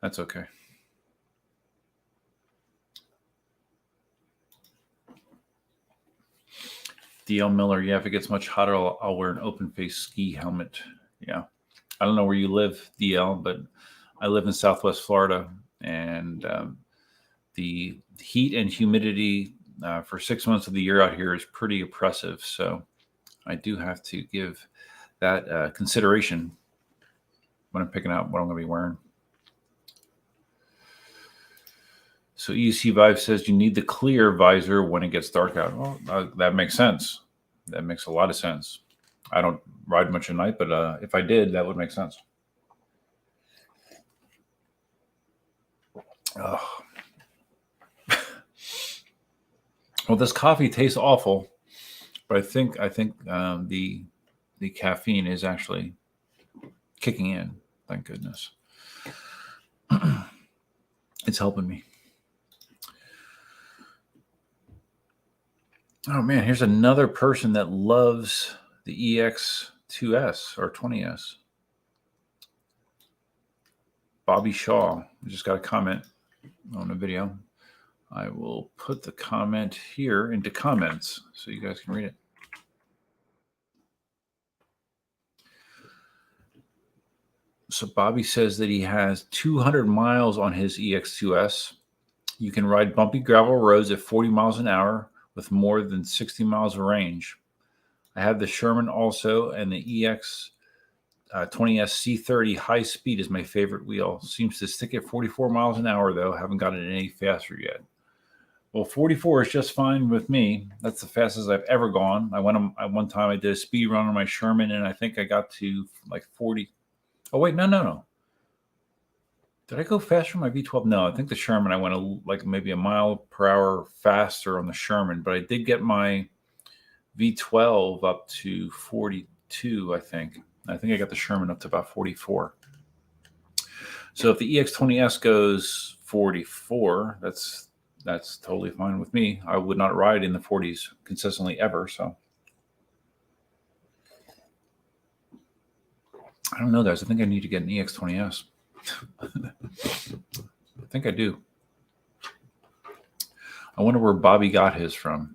That's okay. DL Miller, yeah, if it gets much hotter, I'll wear an open face ski helmet. Yeah. I don't know where you live, DL, but I live in Southwest Florida, and the heat and humidity for 6 months of the year out here is pretty oppressive. So I do have to give that consideration when I'm picking out what I'm going to be wearing. So EC Vibe says you need the clear visor when it gets dark out. Well, that makes sense. That makes a lot of sense. I don't ride much at night, but if I did, that would make sense. Oh. Well, this coffee tastes awful, but I think the caffeine is actually kicking in. Thank goodness. It's helping me. Oh man, here's another person that loves the EX2S or 20S. Bobby Shaw just got a comment on a video. I will put the comment here into comments so you guys can read it. So Bobby says that he has 200 miles on his EX2S. You can ride bumpy gravel roads at 40 miles an hour with more than 60 miles of range. I have the Sherman also, and the EX20S C30 high speed is my favorite wheel. Seems to stick at 44 miles an hour, though. Haven't gotten it any faster yet. Well, 44 is just fine with me. That's the fastest I've ever gone. One time I did a speed run on my Sherman, and I think I got to like 40. Oh, wait, no. Did I go faster on my V12? No, I think the Sherman, I went like maybe a mile per hour faster on the Sherman, but I did get my V12 up to 42, I think. I think I got the Sherman up to about 44. So if the EX20S goes 44, that's totally fine with me. I would not ride in the 40s consistently ever, so. I don't know, guys. I think I need to get an EX20S. I think I do. I wonder where Bobby got his from.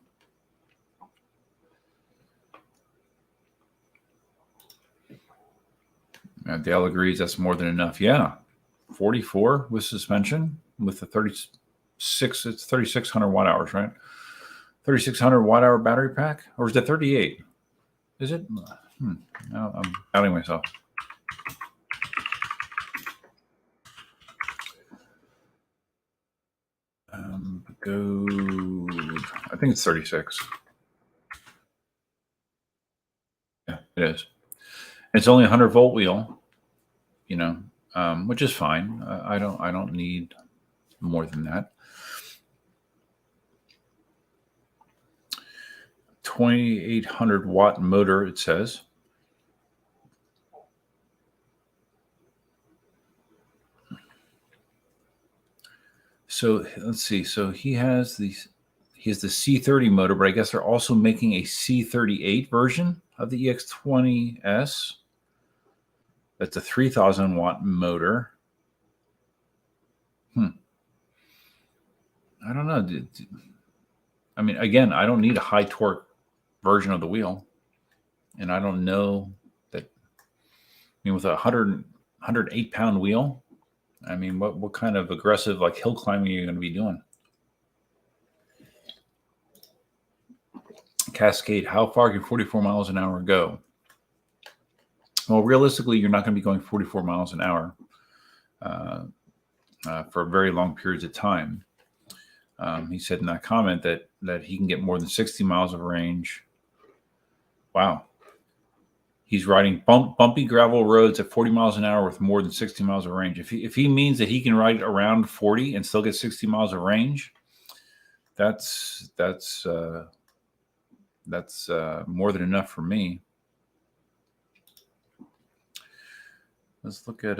Dale agrees that's more than enough. Yeah. 44 with suspension with the 36. It's 3,600 watt hours, right? 3,600 watt hour battery pack? Or is it 38? Is it? No, I'm doubting myself. I think it's 36. Yeah, it is. It's only a 100-volt wheel, which is fine. I don't need more than that. 2,800 watt motor, it says. So let's see. So he has the C30 motor, but I guess they're also making a C38 version of the EX20S. That's a 3,000 watt motor. I don't know. I mean, again, I don't need a high torque version of the wheel, and I don't know that. I mean, with a 108 pound wheel, I mean, what kind of aggressive like hill climbing are you going to be doing? Cascade, how far can 44 miles an hour go? Well, realistically, you're not going to be going 44 miles an hour for very long periods of time. He said in that comment that he can get more than 60 miles of range. Wow. He's riding bumpy gravel roads at 40 miles an hour with more than 60 miles of range. If he means that he can ride around 40 and still get 60 miles of range, that's more than enough for me. Let's look at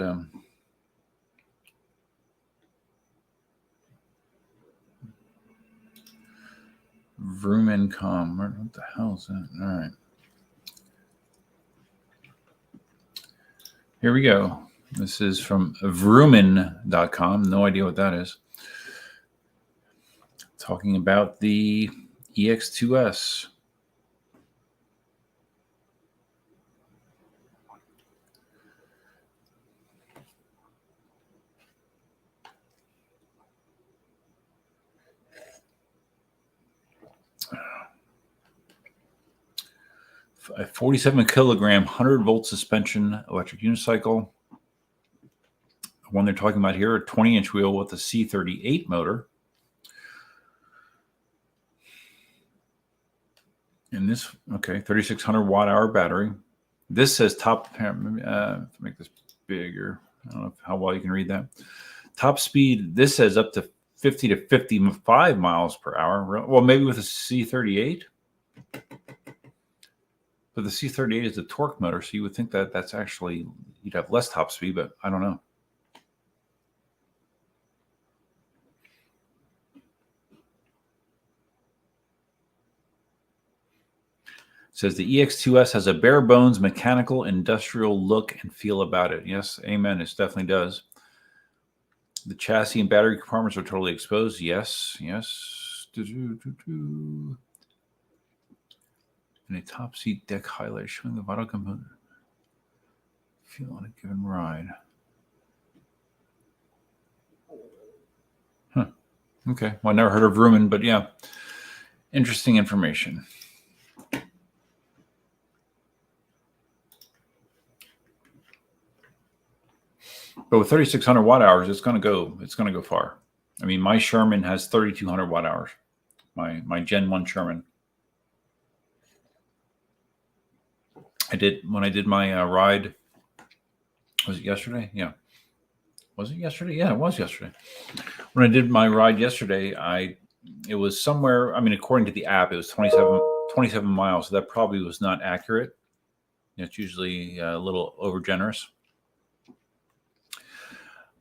Vroom.com. What the hell is that? All right. Here we go. This is from Vrooman.com. No idea what that is. Talking about the EX2S. A 47 kilogram, 100 volt suspension electric unicycle. The one they're talking about here, a 20-inch wheel with a C38 motor. And this, 3,600 watt hour battery. This says top, make this bigger. I don't know how well you can read that. Top speed, this says up to 50 to 55 miles per hour. Well, maybe with a C38. But the C38 is a torque motor, so you would think that that's actually, you'd have less top speed, but I don't know. It says the EX2S has a bare bones mechanical industrial look and feel about it. Yes, amen. It definitely does. The chassis and battery compartments are totally exposed. Yes. And a top seat deck highlight showing the vital component. Feel on a given ride. Huh. Okay. Well, I never heard of Rumen, but yeah. Interesting information. But with 3,600 watt hours, it's going to go far. I mean, my Sherman has 3,200 watt hours. My Gen 1 Sherman. When I did my ride. Was it yesterday? Yeah. Was it yesterday? Yeah, it was yesterday. When I did my ride yesterday, it was somewhere, I mean, according to the app, it was 27 miles. So that probably was not accurate. It's usually a little over generous.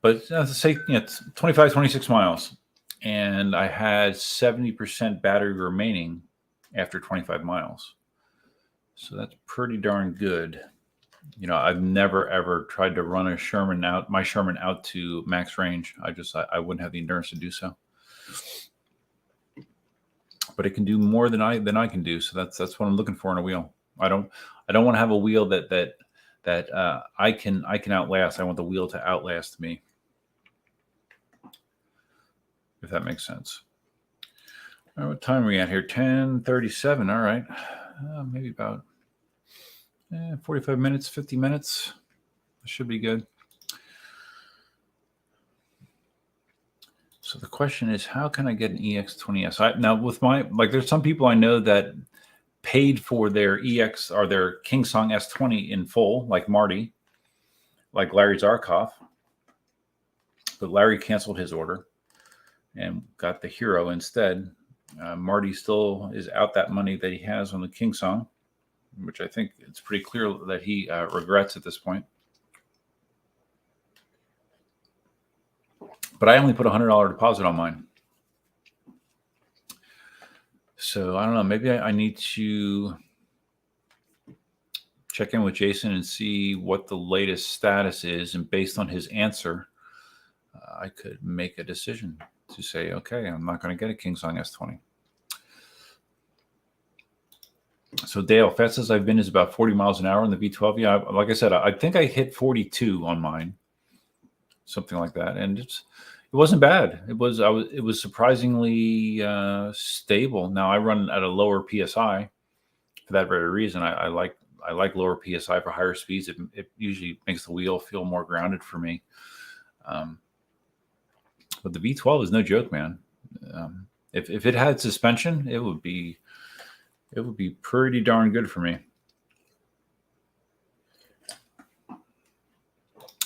But let's say it's 25, 26 miles. And I had 70% battery remaining after 25 miles. So that's pretty darn good. I've never ever tried to run my Sherman out to max range. I wouldn't have the endurance to do so. But it can do more than I can do. So that's what I'm looking for in a wheel. I don't want to have a wheel that I can outlast. I want the wheel to outlast me. If that makes sense. All right, what time are we at here? 10:37. All right. Maybe about 45 minutes, 50 minutes. That should be good. So the question is, how can I get an EX20S? Now, with there's some people I know that paid for their EX or their KingSong S20 in full, like Marty, like Larry Zarkoff. But Larry canceled his order and got the Hero instead. Marty still is out that money that he has on the KingSong, which I think it's pretty clear that he regrets at this point. But I only put a $100 deposit on mine. So I don't know. Maybe I need to check in with Jason and see what the latest status is. And based on his answer, I could make a decision to say, okay, I'm not going to get a KingSong S20. So Dale, fastest I've been is about 40 miles an hour on the V12. Yeah, like I said, I think I hit 42 on mine, something like that, and it wasn't bad. It was surprisingly stable. Now I run at a lower PSI for that very reason. I like lower PSI for higher speeds. It usually makes the wheel feel more grounded for me. But the V12 is no joke, man. If it had suspension, it would be pretty darn good for me.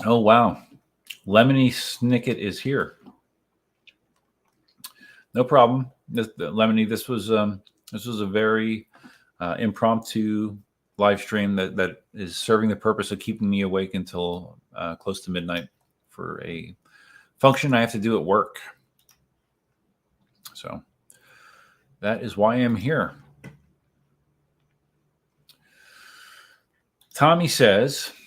Oh, wow. Lemony Snicket is here. No problem. Lemony, this was a very impromptu live stream that is serving the purpose of keeping me awake until close to midnight for a function I have to do at work. So that is why I'm here. Tommy/Hubert,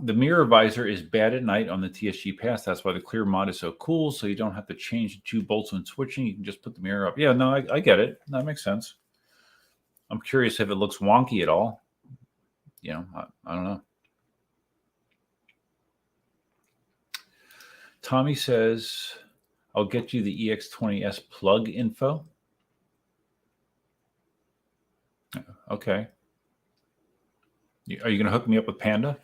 the mirror visor is bad at night on the TSG Pass. That's why the clear mod is so cool. So you don't have to change the 2 bolts when switching. You can just put the mirror up. Yeah, no, I get it. That makes sense. I'm curious if it looks wonky at all. I don't know. Tommy says, I'll get you the EX20S plug info. Okay. Are you going to hook me up with Panda?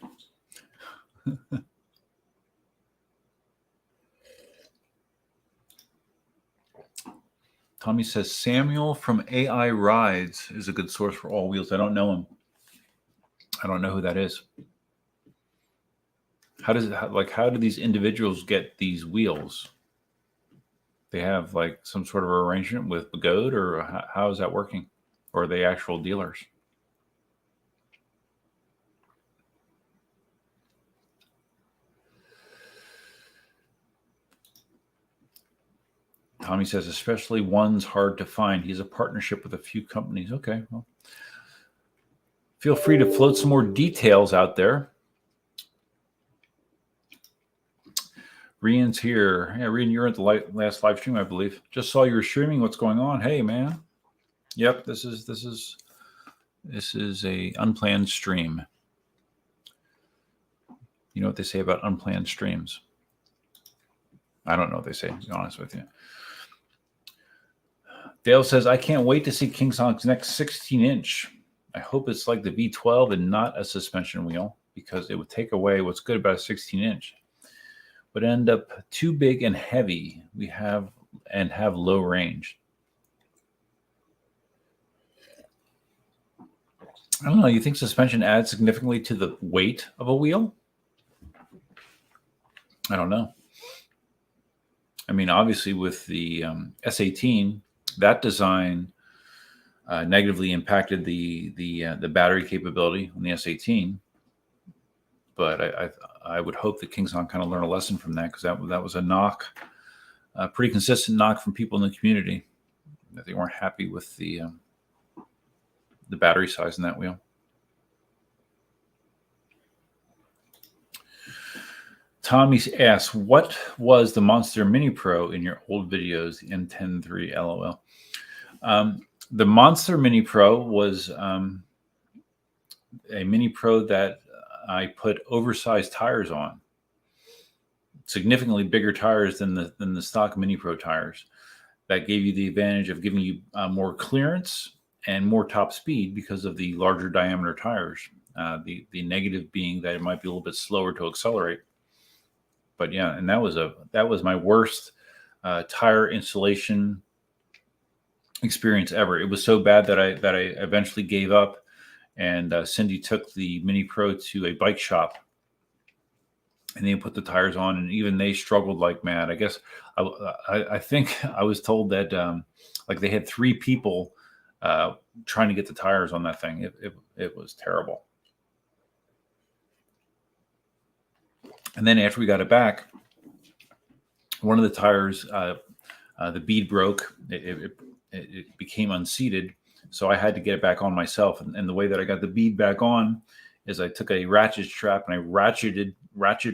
Tommy says, Samuel from AI Rides is a good source for all wheels. I don't know him. I don't know who that is. How do these individuals get these wheels? They have like some sort of arrangement with Begode, or how is that working? Or are they actual dealers? Tommy says, especially one's hard to find. He's a partnership with a few companies. Okay, well, feel free to float some more details out there. Rian's here. Yeah, Rian, you're at the last live stream, I believe. Just saw you were streaming. What's going on? Hey, man. Yep, this is a unplanned stream. You know what they say about unplanned streams? I don't know what they say, to be honest with you. Dale says, I can't wait to see KingSong's next 16-inch. I hope it's like the V12 and not a suspension wheel, because it would take away what's good about a 16-inch. Would end up too big and heavy. We have low range. I don't know. You think suspension adds significantly to the weight of a wheel? I don't know. I mean, obviously, with the S18, that design negatively impacted the battery capability on the S18. But I would hope that KingSong kind of learned a lesson from that, because that was a knock, a pretty consistent knock from people in the community, that they weren't happy with the battery size in that wheel. Tommy asks, what was the Monster Mini Pro in your old videos, the M10 III, LOL? The Monster Mini Pro was a Mini Pro that I put oversized tires on, significantly bigger tires than the stock Mini Pro tires. That gave you the advantage of giving you more clearance and more top speed because of the larger diameter tires. The negative being that it might be a little bit slower to accelerate. But yeah, and that was my worst tire installation experience ever. It was so bad that I eventually gave up, and Cindy took the Mini Pro to a bike shop, and they put the tires on, and even they struggled like mad. I guess I think I was told that like they had 3 people trying to get the tires on that thing. It was terrible. And then after we got it back, one of the tires, the bead broke. It became unseated, so I had to get it back on myself. And the way that I got the bead back on is I took a ratchet strap and I ratcheted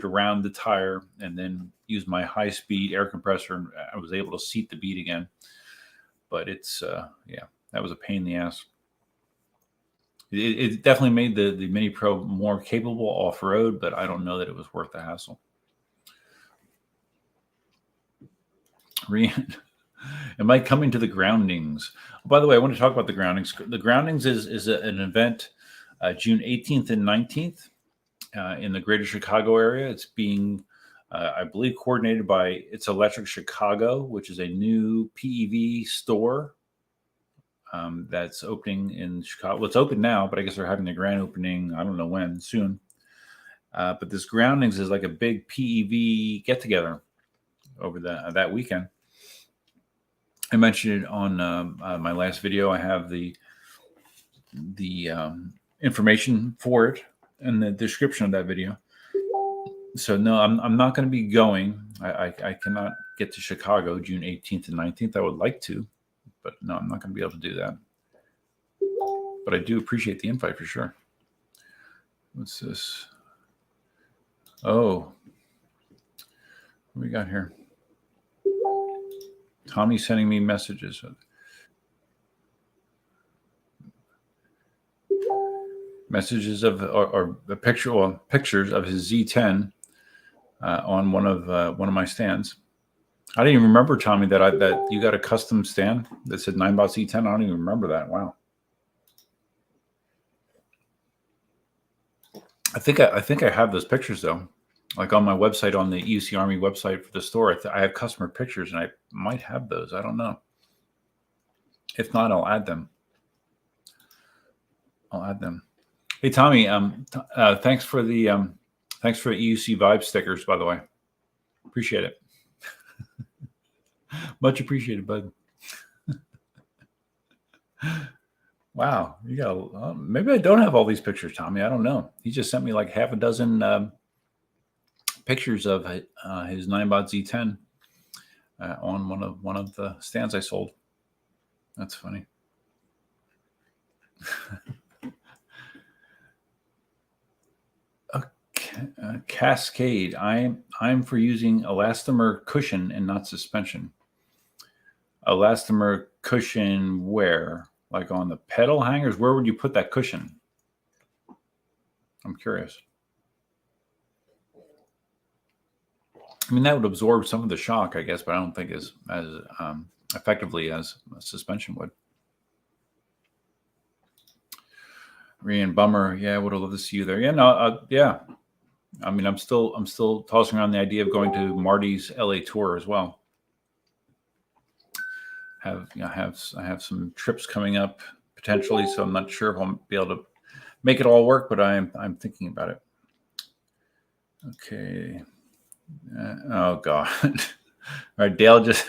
around the tire, and then used my high-speed air compressor, and I was able to seat the bead again. But it's yeah, that was a pain in the ass. It definitely made the Mini Pro more capable off-road, but I don't know that it was worth the hassle. Am I coming to the groundings? Oh, by the way, I want to talk about the groundings. The groundings is an event June 18th and 19th in the greater Chicago area. It's being, I believe, coordinated by It's Electric Chicago, which is a new PEV store that's opening in Chicago. Well, it's open now, but I guess they're having the grand opening, I don't know when, soon. But this groundings is like a big PEV get-together over that weekend. I mentioned it on my last video. I have the information for it in the description of that video. So no, I'm not going to be going. I cannot get to Chicago June 18th and 19th. I would like to, but no, I'm not going to be able to do that. But I do appreciate the invite for sure. What's this? Oh, what we got here? Tommy's sending me messages. Messages of or the pictures of his Z10 on one of my stands. I didn't even remember, Tommy, that you got a custom stand that said Ninebot Z10. I don't even remember that. Wow. I think I have those pictures though, like on my website, on the EUC Army website for the store. I have customer pictures, and I might have those. I don't know. If not, I'll add them. Hey, Tommy, thanks for the EUC Vibe stickers, by the way. Appreciate it. Much appreciated, bud. Wow, you got maybe I don't have all these pictures, Tommy. I don't know. He just sent me like half a dozen pictures of his Ninebot Z10 on one of the stands I sold. That's funny. Okay, Cascade. I I'm for using elastomer cushion and not suspension. Elastomer cushion where? Like on the pedal hangers? Where would you put that cushion? I'm curious. I mean, that would absorb some of the shock, I guess, but I don't think as effectively as a suspension would. Rian Bummer, yeah, I would have loved to see you there. Yeah, no, yeah. I mean, I'm still tossing around the idea of going to Marty's LA tour as well. I have some trips coming up potentially, so I'm not sure if I'll be able to make it all work, but I'm thinking about it. Okay. Oh God. All right, Dale just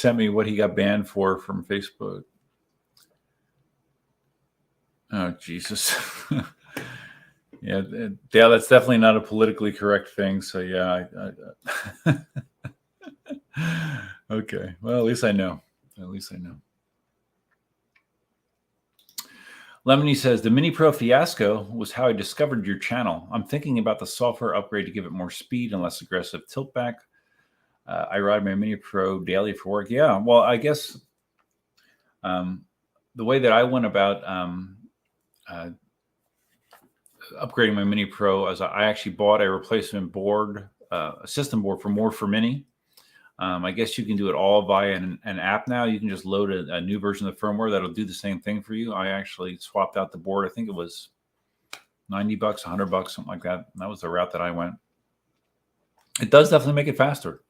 sent me what he got banned for from Facebook. Oh Jesus. Yeah, Dale, that's definitely not a politically correct thing. So yeah, okay. Well, at least I know. Lemony says, the Mini Pro fiasco was how I discovered your channel. I'm thinking about the software upgrade to give it more speed and less aggressive tilt back. I ride my Mini Pro daily for work. Yeah, well, I guess the way that I went about upgrading my Mini Pro is I actually bought a replacement board, a system board for Mini. I guess you can do it all via an app now. You can just load a new version of the firmware that'll do the same thing for you. I actually swapped out the board. I think it was $90, $100, something like that. And that was the route that I went. It does definitely make it faster.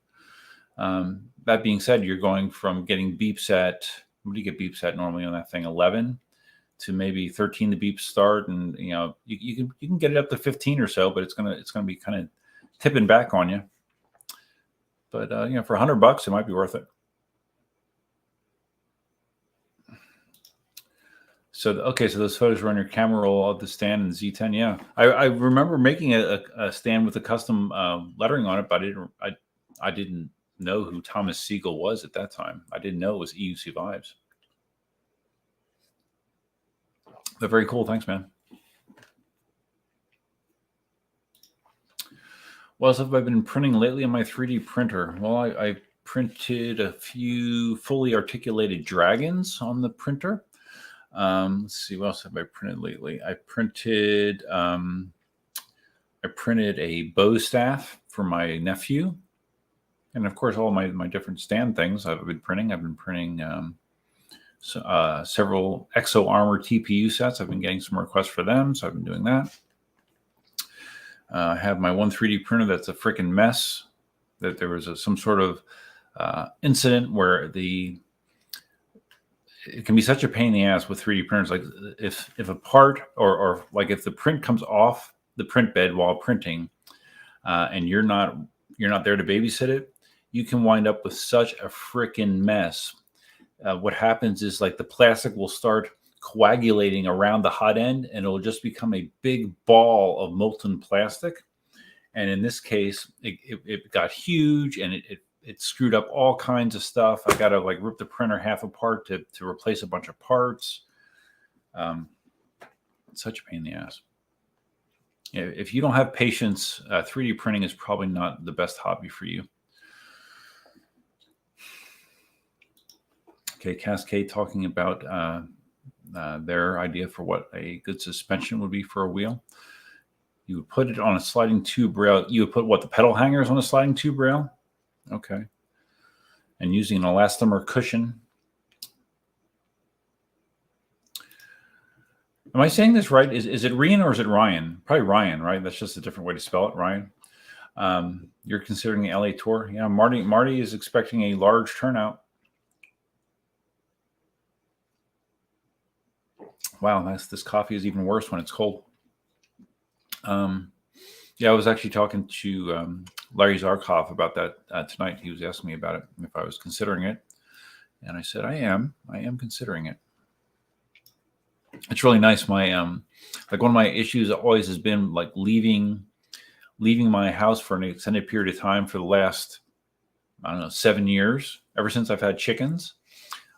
That being said, you're going from getting beeps at, what do you get beeps at normally on that thing? 11 to maybe 13 the beeps start, and you can get it up to 15 or so, but it's gonna be kind of tipping back on you. But for $100, it might be worth it. So those photos were on your camera roll of the stand and the Z10. Yeah, I remember making a stand with a custom lettering on it, but I didn't know who Thomas Siegel was at that time. I didn't know it was EUC Vibes. They're very cool. Thanks, man. What else have I been printing lately on my 3D printer? Well, I printed a few fully articulated dragons on the printer. Let's see, what else have I printed lately? I printed a bow staff for my nephew. And of course, all my different stand things I've been printing. I've been printing several Exo Armor TPU sets. I've been getting some requests for them, so I've been doing that. I have my one 3D printer that's a freaking mess. That there was some sort of incident where it can be such a pain in the ass with 3D printers. Like if a part or like if the print comes off the print bed while printing, and you're not there to babysit it, you can wind up with such a freaking mess. What happens is like the plastic will start coagulating around the hot end, and it'll just become a big ball of molten plastic. And in this case, it got huge, and it screwed up all kinds of stuff. I got to like rip the printer half apart to replace a bunch of parts. It's such a pain in the ass. If you don't have patience, 3D printing is probably not the best hobby for you. Okay, Cascade talking about their idea for what a good suspension would be for a wheel. You would put it on a sliding tube rail. You would put what, the pedal hangers on a sliding tube rail? Okay. And using an elastomer cushion. Am I saying this right? Is it Rian or is it Ryan? Probably Ryan, right? That's just a different way to spell it, Ryan. You're considering the LA tour. Yeah, Marty is expecting a large turnout. Wow, this coffee is even worse when it's cold. Yeah, I was actually talking to Larry Zarkov about that tonight. He was asking me about it, if I was considering it. And I said, I am considering it. It's really nice. My like one of my issues always has been like leaving my house for an extended period of time for the last, I don't know, 7 years. Ever since I've had chickens,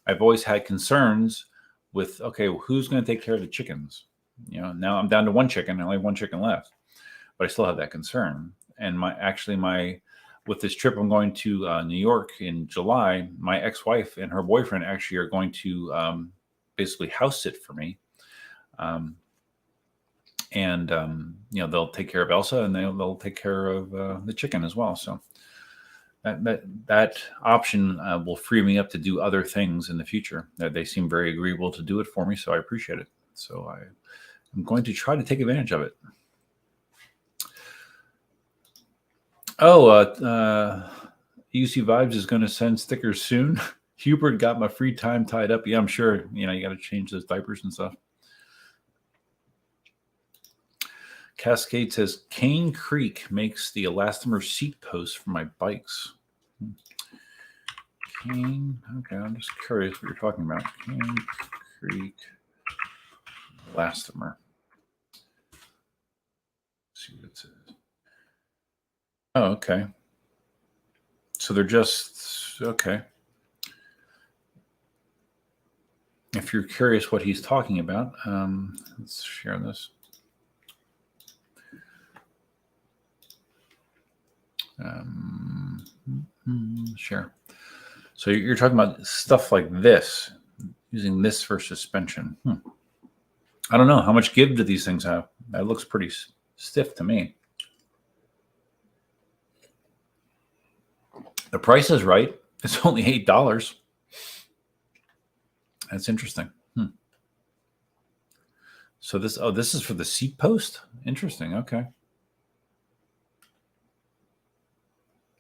I've always had concerns with, okay, who's going to take care of the chickens? Now I'm down to one chicken. I only have one chicken left. but I still have that concern. And with this trip I'm going to New York in July, my ex-wife and her boyfriend actually are going to basically house sit for me. They'll take care of Elsa, and they'll take care of the chicken as well. So that option will free me up to do other things in the future. They seem very agreeable to do it for me, so I appreciate it. So I'm going to try to take advantage of it. UC Vibes is going to send stickers soon. Hubert got my free time tied up. Yeah, I'm sure. You got to change those diapers and stuff. Cascade says Cane Creek makes the elastomer seat post for my bikes. Cane. Okay, I'm just curious what you're talking about. Cane Creek elastomer. Let's see what it says. Oh, okay. So they're just okay. If you're curious what he's talking about, let's share this. Share. So you're talking about stuff like this, using this for suspension. I don't know. How much give do these things have? That looks pretty stiff to me. The price is right. It's only $8. That's interesting. So this is for the seat post? Interesting. Okay.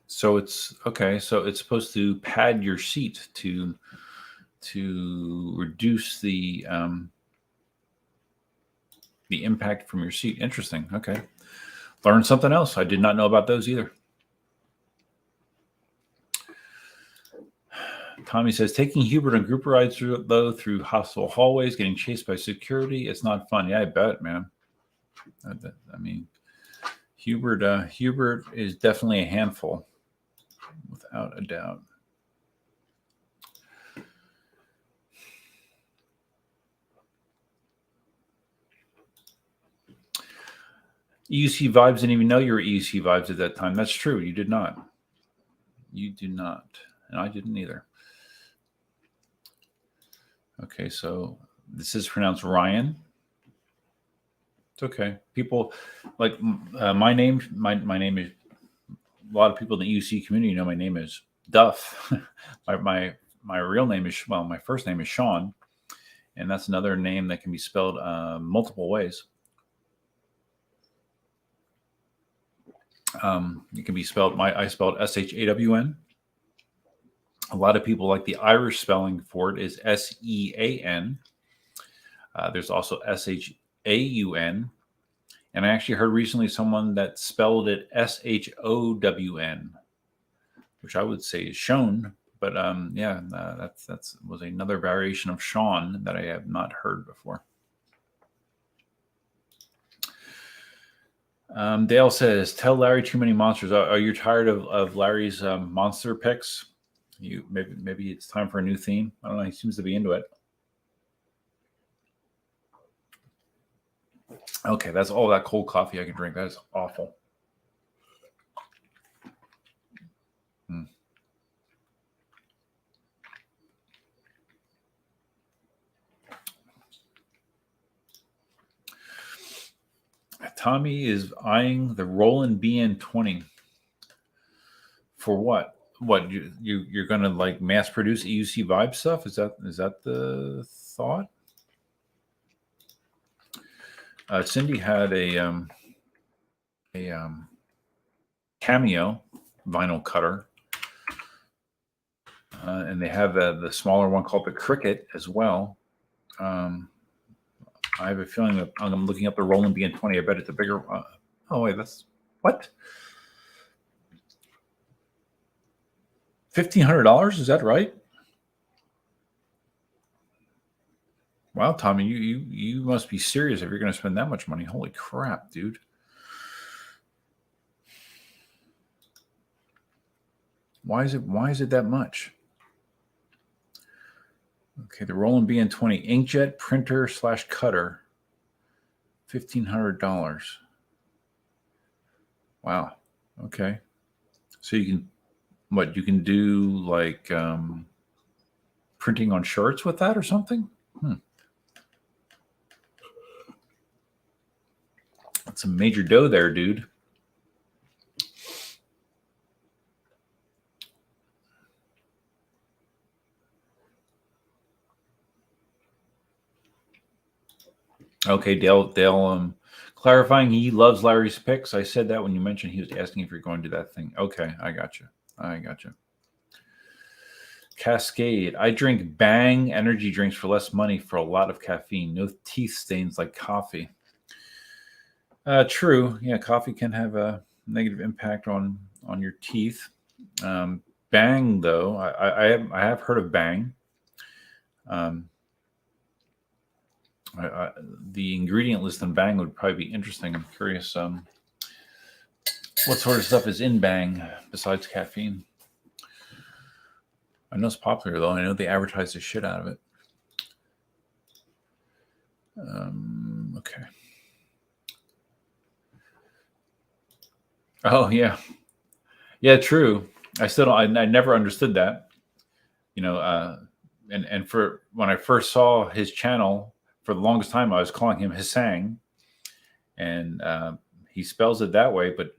So it's okay. So it's supposed to pad your seat to reduce the impact from your seat. Interesting. Okay. Learned something else. I did not know about those either. Tommy says, taking Hubert on group rides through hostile hallways, getting chased by security. It's not fun. Yeah, I bet, man. I mean, Hubert is definitely a handful, without a doubt. EUC Vibes didn't even know you were EUC Vibes at that time. That's true. You did not. You do not. And I didn't either. Okay, so this is pronounced Ryan. It's okay. People like my name. My name is. A lot of people in the UC community know my name is Duff. my real name is my first name is Sean, and that's another name that can be spelled multiple ways. It can be spelled. I spelled SHAWN. A lot of people like the Irish spelling for it is SEAN. There's also SHAUN. And I actually heard recently someone that spelled it SHOWN, which I would say is shown. But that was another variation of Sean that I have not heard before. Dale says, tell Larry too many monsters. Are you tired of Larry's monster picks? Maybe it's time for a new theme. I don't know. He seems to be into it. Okay, that's all that cold coffee I can drink. That is awful. Tommy is eyeing the Roland BN20. For what? What you're gonna like mass produce EUC Vibe stuff? Is that the thought? Cindy had a Cameo vinyl cutter, and they have the smaller one called the Cricket as well. I have a feeling that I'm looking up the Roland BN20. I bet it's a bigger. Oh wait, that's what? $1,500? Is that right? Wow, Tommy, you must be serious if you're going to spend that much money. Holy crap, dude. Why is it that much? Okay, the Roland BN20 inkjet printer / cutter, $1,500. Wow. Okay. So you can, what, you can do like printing on shirts with that or something? That's some major dough there, dude. Okay, Dale, clarifying he loves Larry's picks. I said that when you mentioned he was asking if you're going to that thing. Okay, I got you. Cascade. I drink Bang energy drinks for less money for a lot of caffeine. No teeth stains like coffee. True. Yeah, coffee can have a negative impact on your teeth. Bang, though, I have heard of Bang. The ingredient list on Bang would probably be interesting. I'm curious what sort of stuff is in Bang besides caffeine. I know it's popular, though. I know they advertise the shit out of it. Okay. Oh, yeah. Yeah, true. I still don't, I never understood that. You know, and for when I first saw his channel, for the longest time, I was calling him Hisang. And he spells it that way, but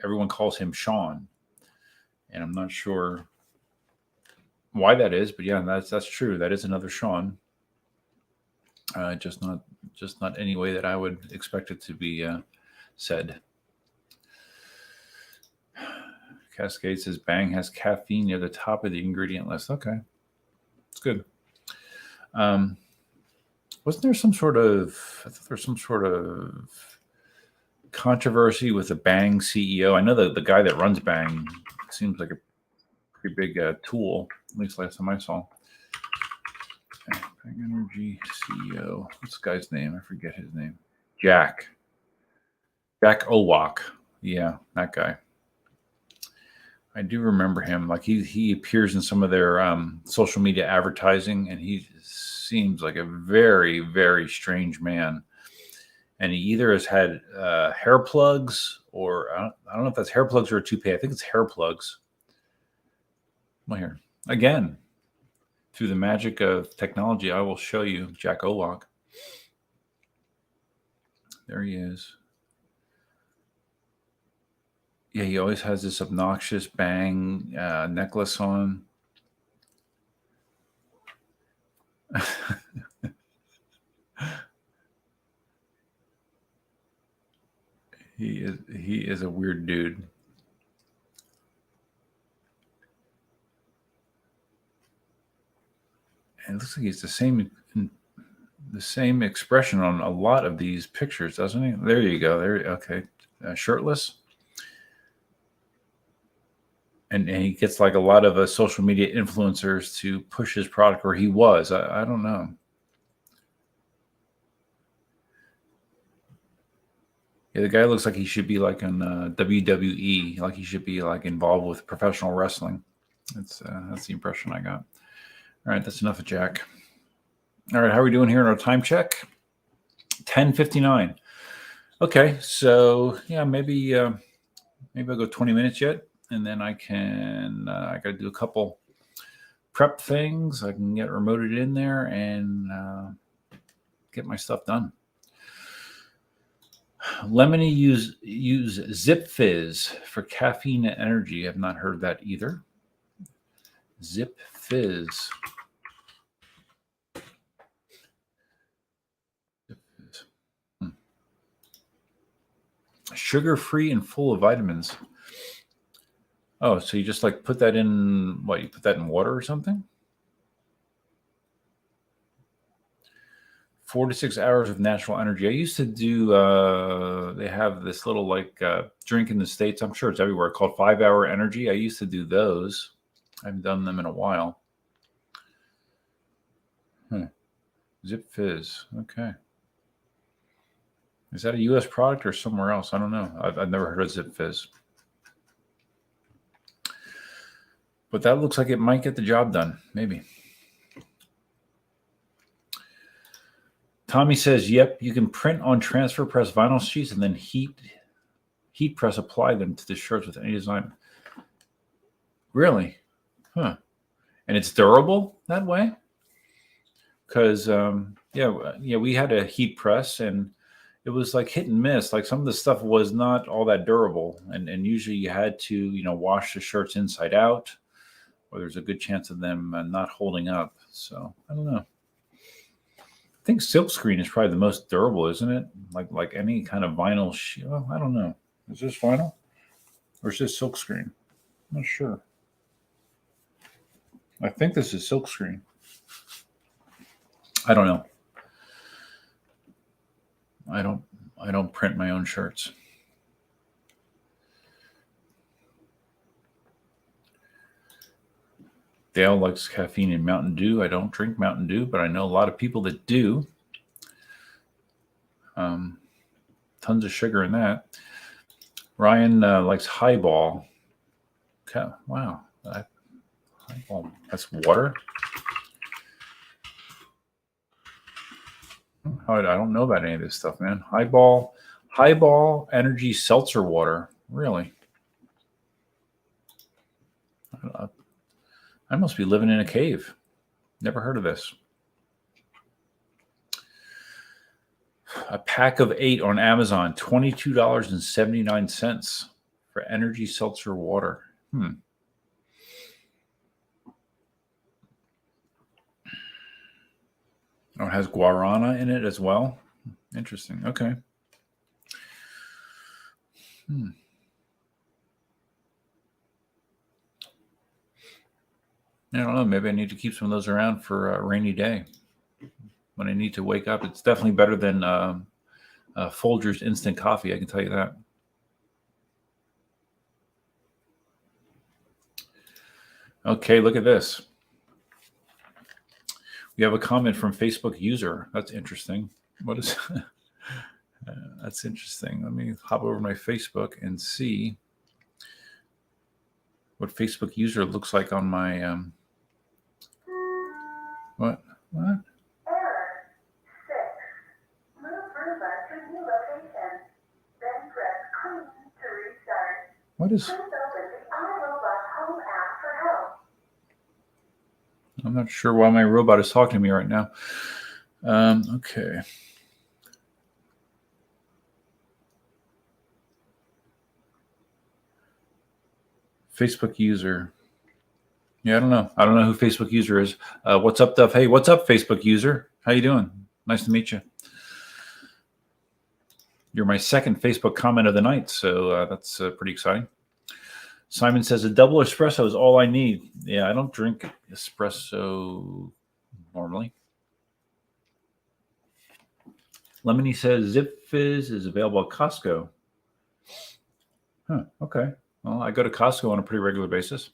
everyone calls him Sean. And I'm not sure why that is, but yeah, that's true. That is another Sean. Just not any way that I would expect it to be said. Cascade says Bang has caffeine near the top of the ingredient list. Okay, it's good. Wasn't there some sort of? I thought there was some sort of controversy with the Bang CEO. I know that the guy that runs Bang seems like a pretty big tool. At least last time I saw. Bang Energy CEO. What's the guy's name? I forget his name. Jack Owak. Yeah, that guy. I do remember him. Like he appears in some of their social media advertising, and he seems like a very, very strange man. And he either has had hair plugs, or I don't know if that's hair plugs or a toupee. I think it's hair plugs. Well, here again, through the magic of technology, I will show you Jack Owak. There he is. Yeah, he always has this obnoxious Bang necklace on. He is a weird dude. And it looks like he's the same expression on a lot of these pictures, doesn't he? There you go. There, okay, shirtless. And he gets like a lot of social media influencers to push his product, or he was. I don't know. Yeah, the guy looks like he should be like in WWE, like he should be like involved with professional wrestling. That's the impression I got. All right, that's enough of Jack. All right, how are we doing here in our time check? 10:59. Okay, so yeah, maybe I'll go 20 minutes yet. And then I can, I got to do a couple prep things. I can get remoted in there and get my stuff done. Lemony use Zip Fizz for caffeine and energy. I've not heard that either. Zip Fizz. Sugar-free and full of vitamins. Oh, so you just like put that in, what, you put that in water or something? 4 to 6 hours of natural energy. I used to do, they have this little like drink in the States. I'm sure it's everywhere, called 5 Hour Energy. I used to do those. I haven't done them in a while. Zip Fizz. Okay. Is that a U.S. product or somewhere else? I don't know. I've never heard of Zip Fizz. But that looks like it might get the job done. Maybe. Tommy says, yep, you can print on transfer press vinyl sheets and then heat heat press apply them to the shirts with any design. Really? Huh. And it's durable that way? Because, we had a heat press and it was like hit and miss. Like some of the stuff was not all that durable. And usually you had to, wash the shirts inside out, or there's a good chance of them not holding up. So I don't know. I think silkscreen is probably the most durable, isn't it? Like any kind of vinyl. Well, I don't know. Is this vinyl or is this silkscreen? I'm not sure. I think this is silkscreen. I don't know. I don't print my own shirts. Dale likes caffeine in Mountain Dew. I don't drink Mountain Dew, but I know a lot of people that do. Tons of sugar in that. Ryan likes Highball. Okay, wow. Highball. That's water. I don't know about any of this stuff, man. Highball energy seltzer water. Really? I must be living in a cave. Never heard of this. A pack of 8 on Amazon, $22.79 for energy seltzer water. Oh, it has guarana in it as well. Interesting. Okay. I don't know. Maybe I need to keep some of those around for a rainy day when I need to wake up. It's definitely better than Folgers instant coffee. I can tell you that. Okay, look at this. We have a comment from Facebook user. That's interesting. What is that's interesting. Let me hop over to my Facebook and see what Facebook user looks like on my what? Error 6. Move Roomba to new location. Then press clean to restart. What is? Please open the iRobot Home app for help. I'm not sure why my robot is talking to me right now. Okay. Facebook user. Yeah, I don't know. I don't know who Facebook user is. What's up, Duff? Hey, what's up, Facebook user? How you doing? Nice to meet you. You're my second Facebook comment of the night, so that's pretty exciting. Simon says, a double espresso is all I need. Yeah, I don't drink espresso normally. Lemony says, Zip Fizz is available at Costco. Huh, okay. Well, I go to Costco on a pretty regular basis.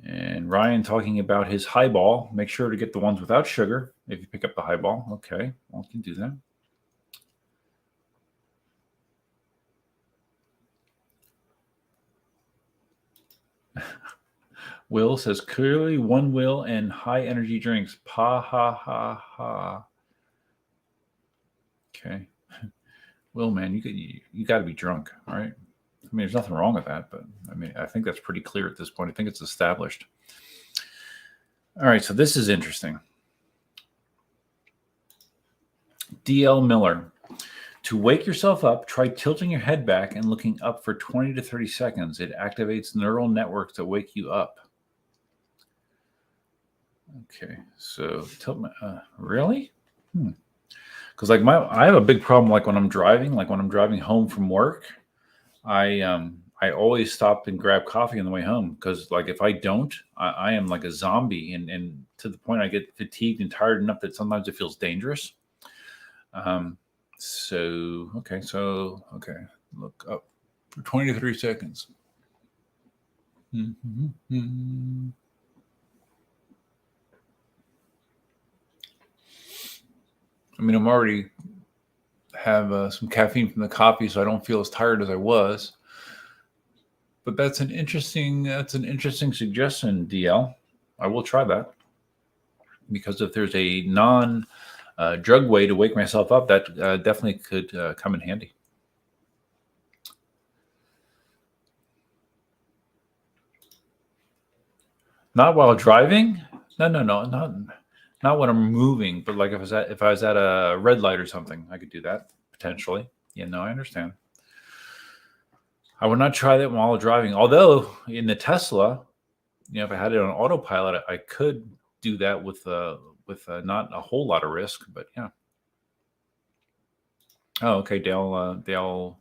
And Ryan talking about his Highball. Make sure to get the ones without sugar if you pick up the Highball. Okay, well, you can do that. Will says, clearly one will and high energy drinks. Pa ha ha ha. Okay. Will, man, you got to be drunk, all right? I mean, there's nothing wrong with that, but I mean, I think that's pretty clear at this point. I think it's established. All right, so this is interesting. DL Miller. To wake yourself up, try tilting your head back and looking up for 20 to 30 seconds. It activates neural networks to wake you up. Okay, so tilt my, really? Because like I have a big problem. Like when I'm driving home from work, I always stop and grab coffee on the way home. Because like if I don't, I am like a zombie, and to the point I get fatigued and tired enough that sometimes it feels dangerous. So okay, look up for 20 to 30 seconds. I mean, I'm already have some caffeine from the coffee, so I don't feel as tired as I was. But that's an interesting suggestion, DL. I will try that, because if there's a non-drug way to wake myself up, that definitely could come in handy. Not while driving. No, not when I'm moving. But like if I was at a red light or something, I could do that potentially. Yeah, no, I understand. I would not try that while driving. Although in the Tesla, if I had it on autopilot, I could do that with not a whole lot of risk. But yeah. Oh, okay. Dale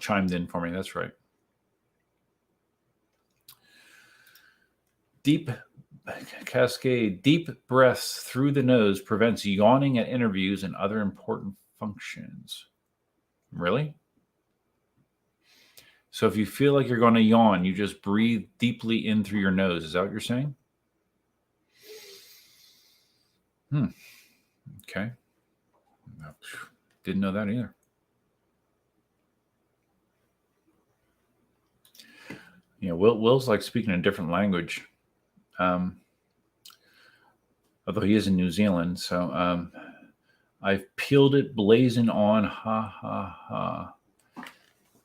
chimed in for me. That's right. Deep cascade, deep breaths through the nose prevents yawning at interviews and other important functions. Really? So if you feel like you're going to yawn, you just breathe deeply in through your nose. Is that what you're saying? Okay. Didn't know that either. Will's like speaking a different language. Although he is in New Zealand, so I've peeled it blazing on, ha ha ha.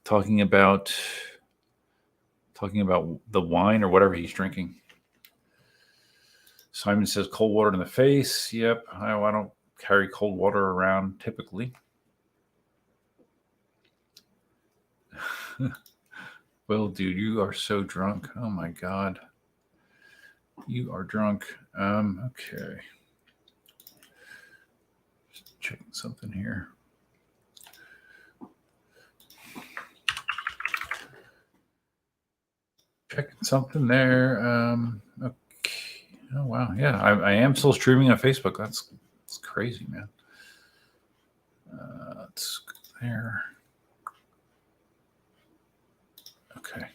Talking about the wine or whatever he's drinking. Simon says cold water in the face. Yep, I don't carry cold water around typically. Well, dude, you are so drunk. Oh my God. You are drunk. Okay. Just checking something here. Checking something there. Okay. Oh wow. Yeah, I am still streaming on Facebook. That's crazy, man. Let's go there. Okay.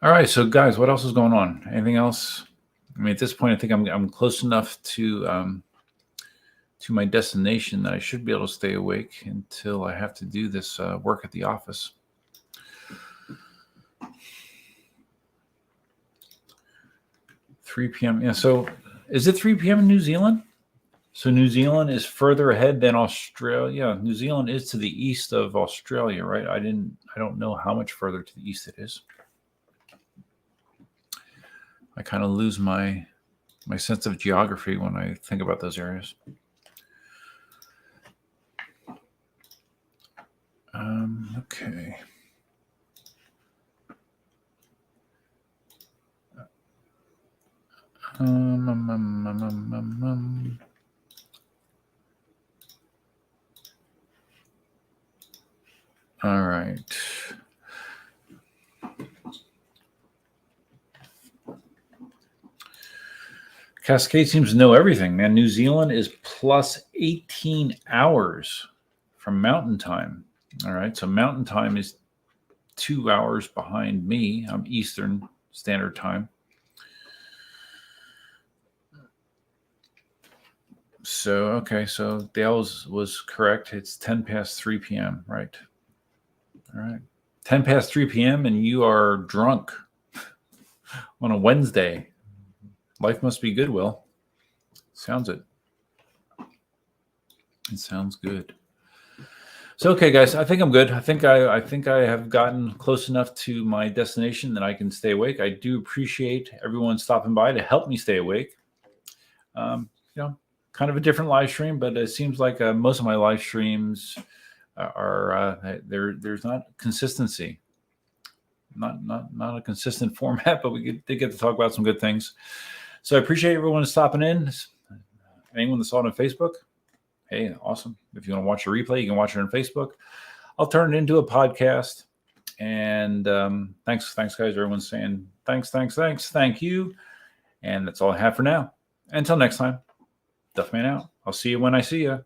All right, so guys, what else is going on? Anything else? I mean, at this point, I think I'm close enough to my destination that I should be able to stay awake until I have to do this work at the office. p.m. Yeah. So, is it 3 p.m. in New Zealand? So New Zealand is further ahead than Australia. New Zealand is to the east of Australia, right? I don't know how much further to the east it is. I kind of lose my sense of geography when I think about those areas. Okay. All right. Cascade seems to know everything, man. New Zealand is plus 18 hours from mountain time. All right. So mountain time is 2 hours behind me. I'm Eastern Standard Time. So, okay. So Dale's was correct. It's 10 past 3 p.m. Right. All right. 10 past 3 p.m. and you are drunk on a Wednesday. Life must be good, Will. Sounds it. It sounds good. So, okay, guys, I think I'm good. I think I have gotten close enough to my destination that I can stay awake. I do appreciate everyone stopping by to help me stay awake. Kind of a different live stream, but it seems like most of my live streams are there's not consistency, not a consistent format, but we did get to talk about some good things. So I appreciate everyone stopping in. Anyone that saw it on Facebook, hey, awesome. If you want to watch the replay, you can watch it on Facebook. I'll turn it into a podcast. And thanks, guys. Everyone's saying thanks, thank you. And that's all I have for now. Until next time, Duffman out. I'll see you when I see you.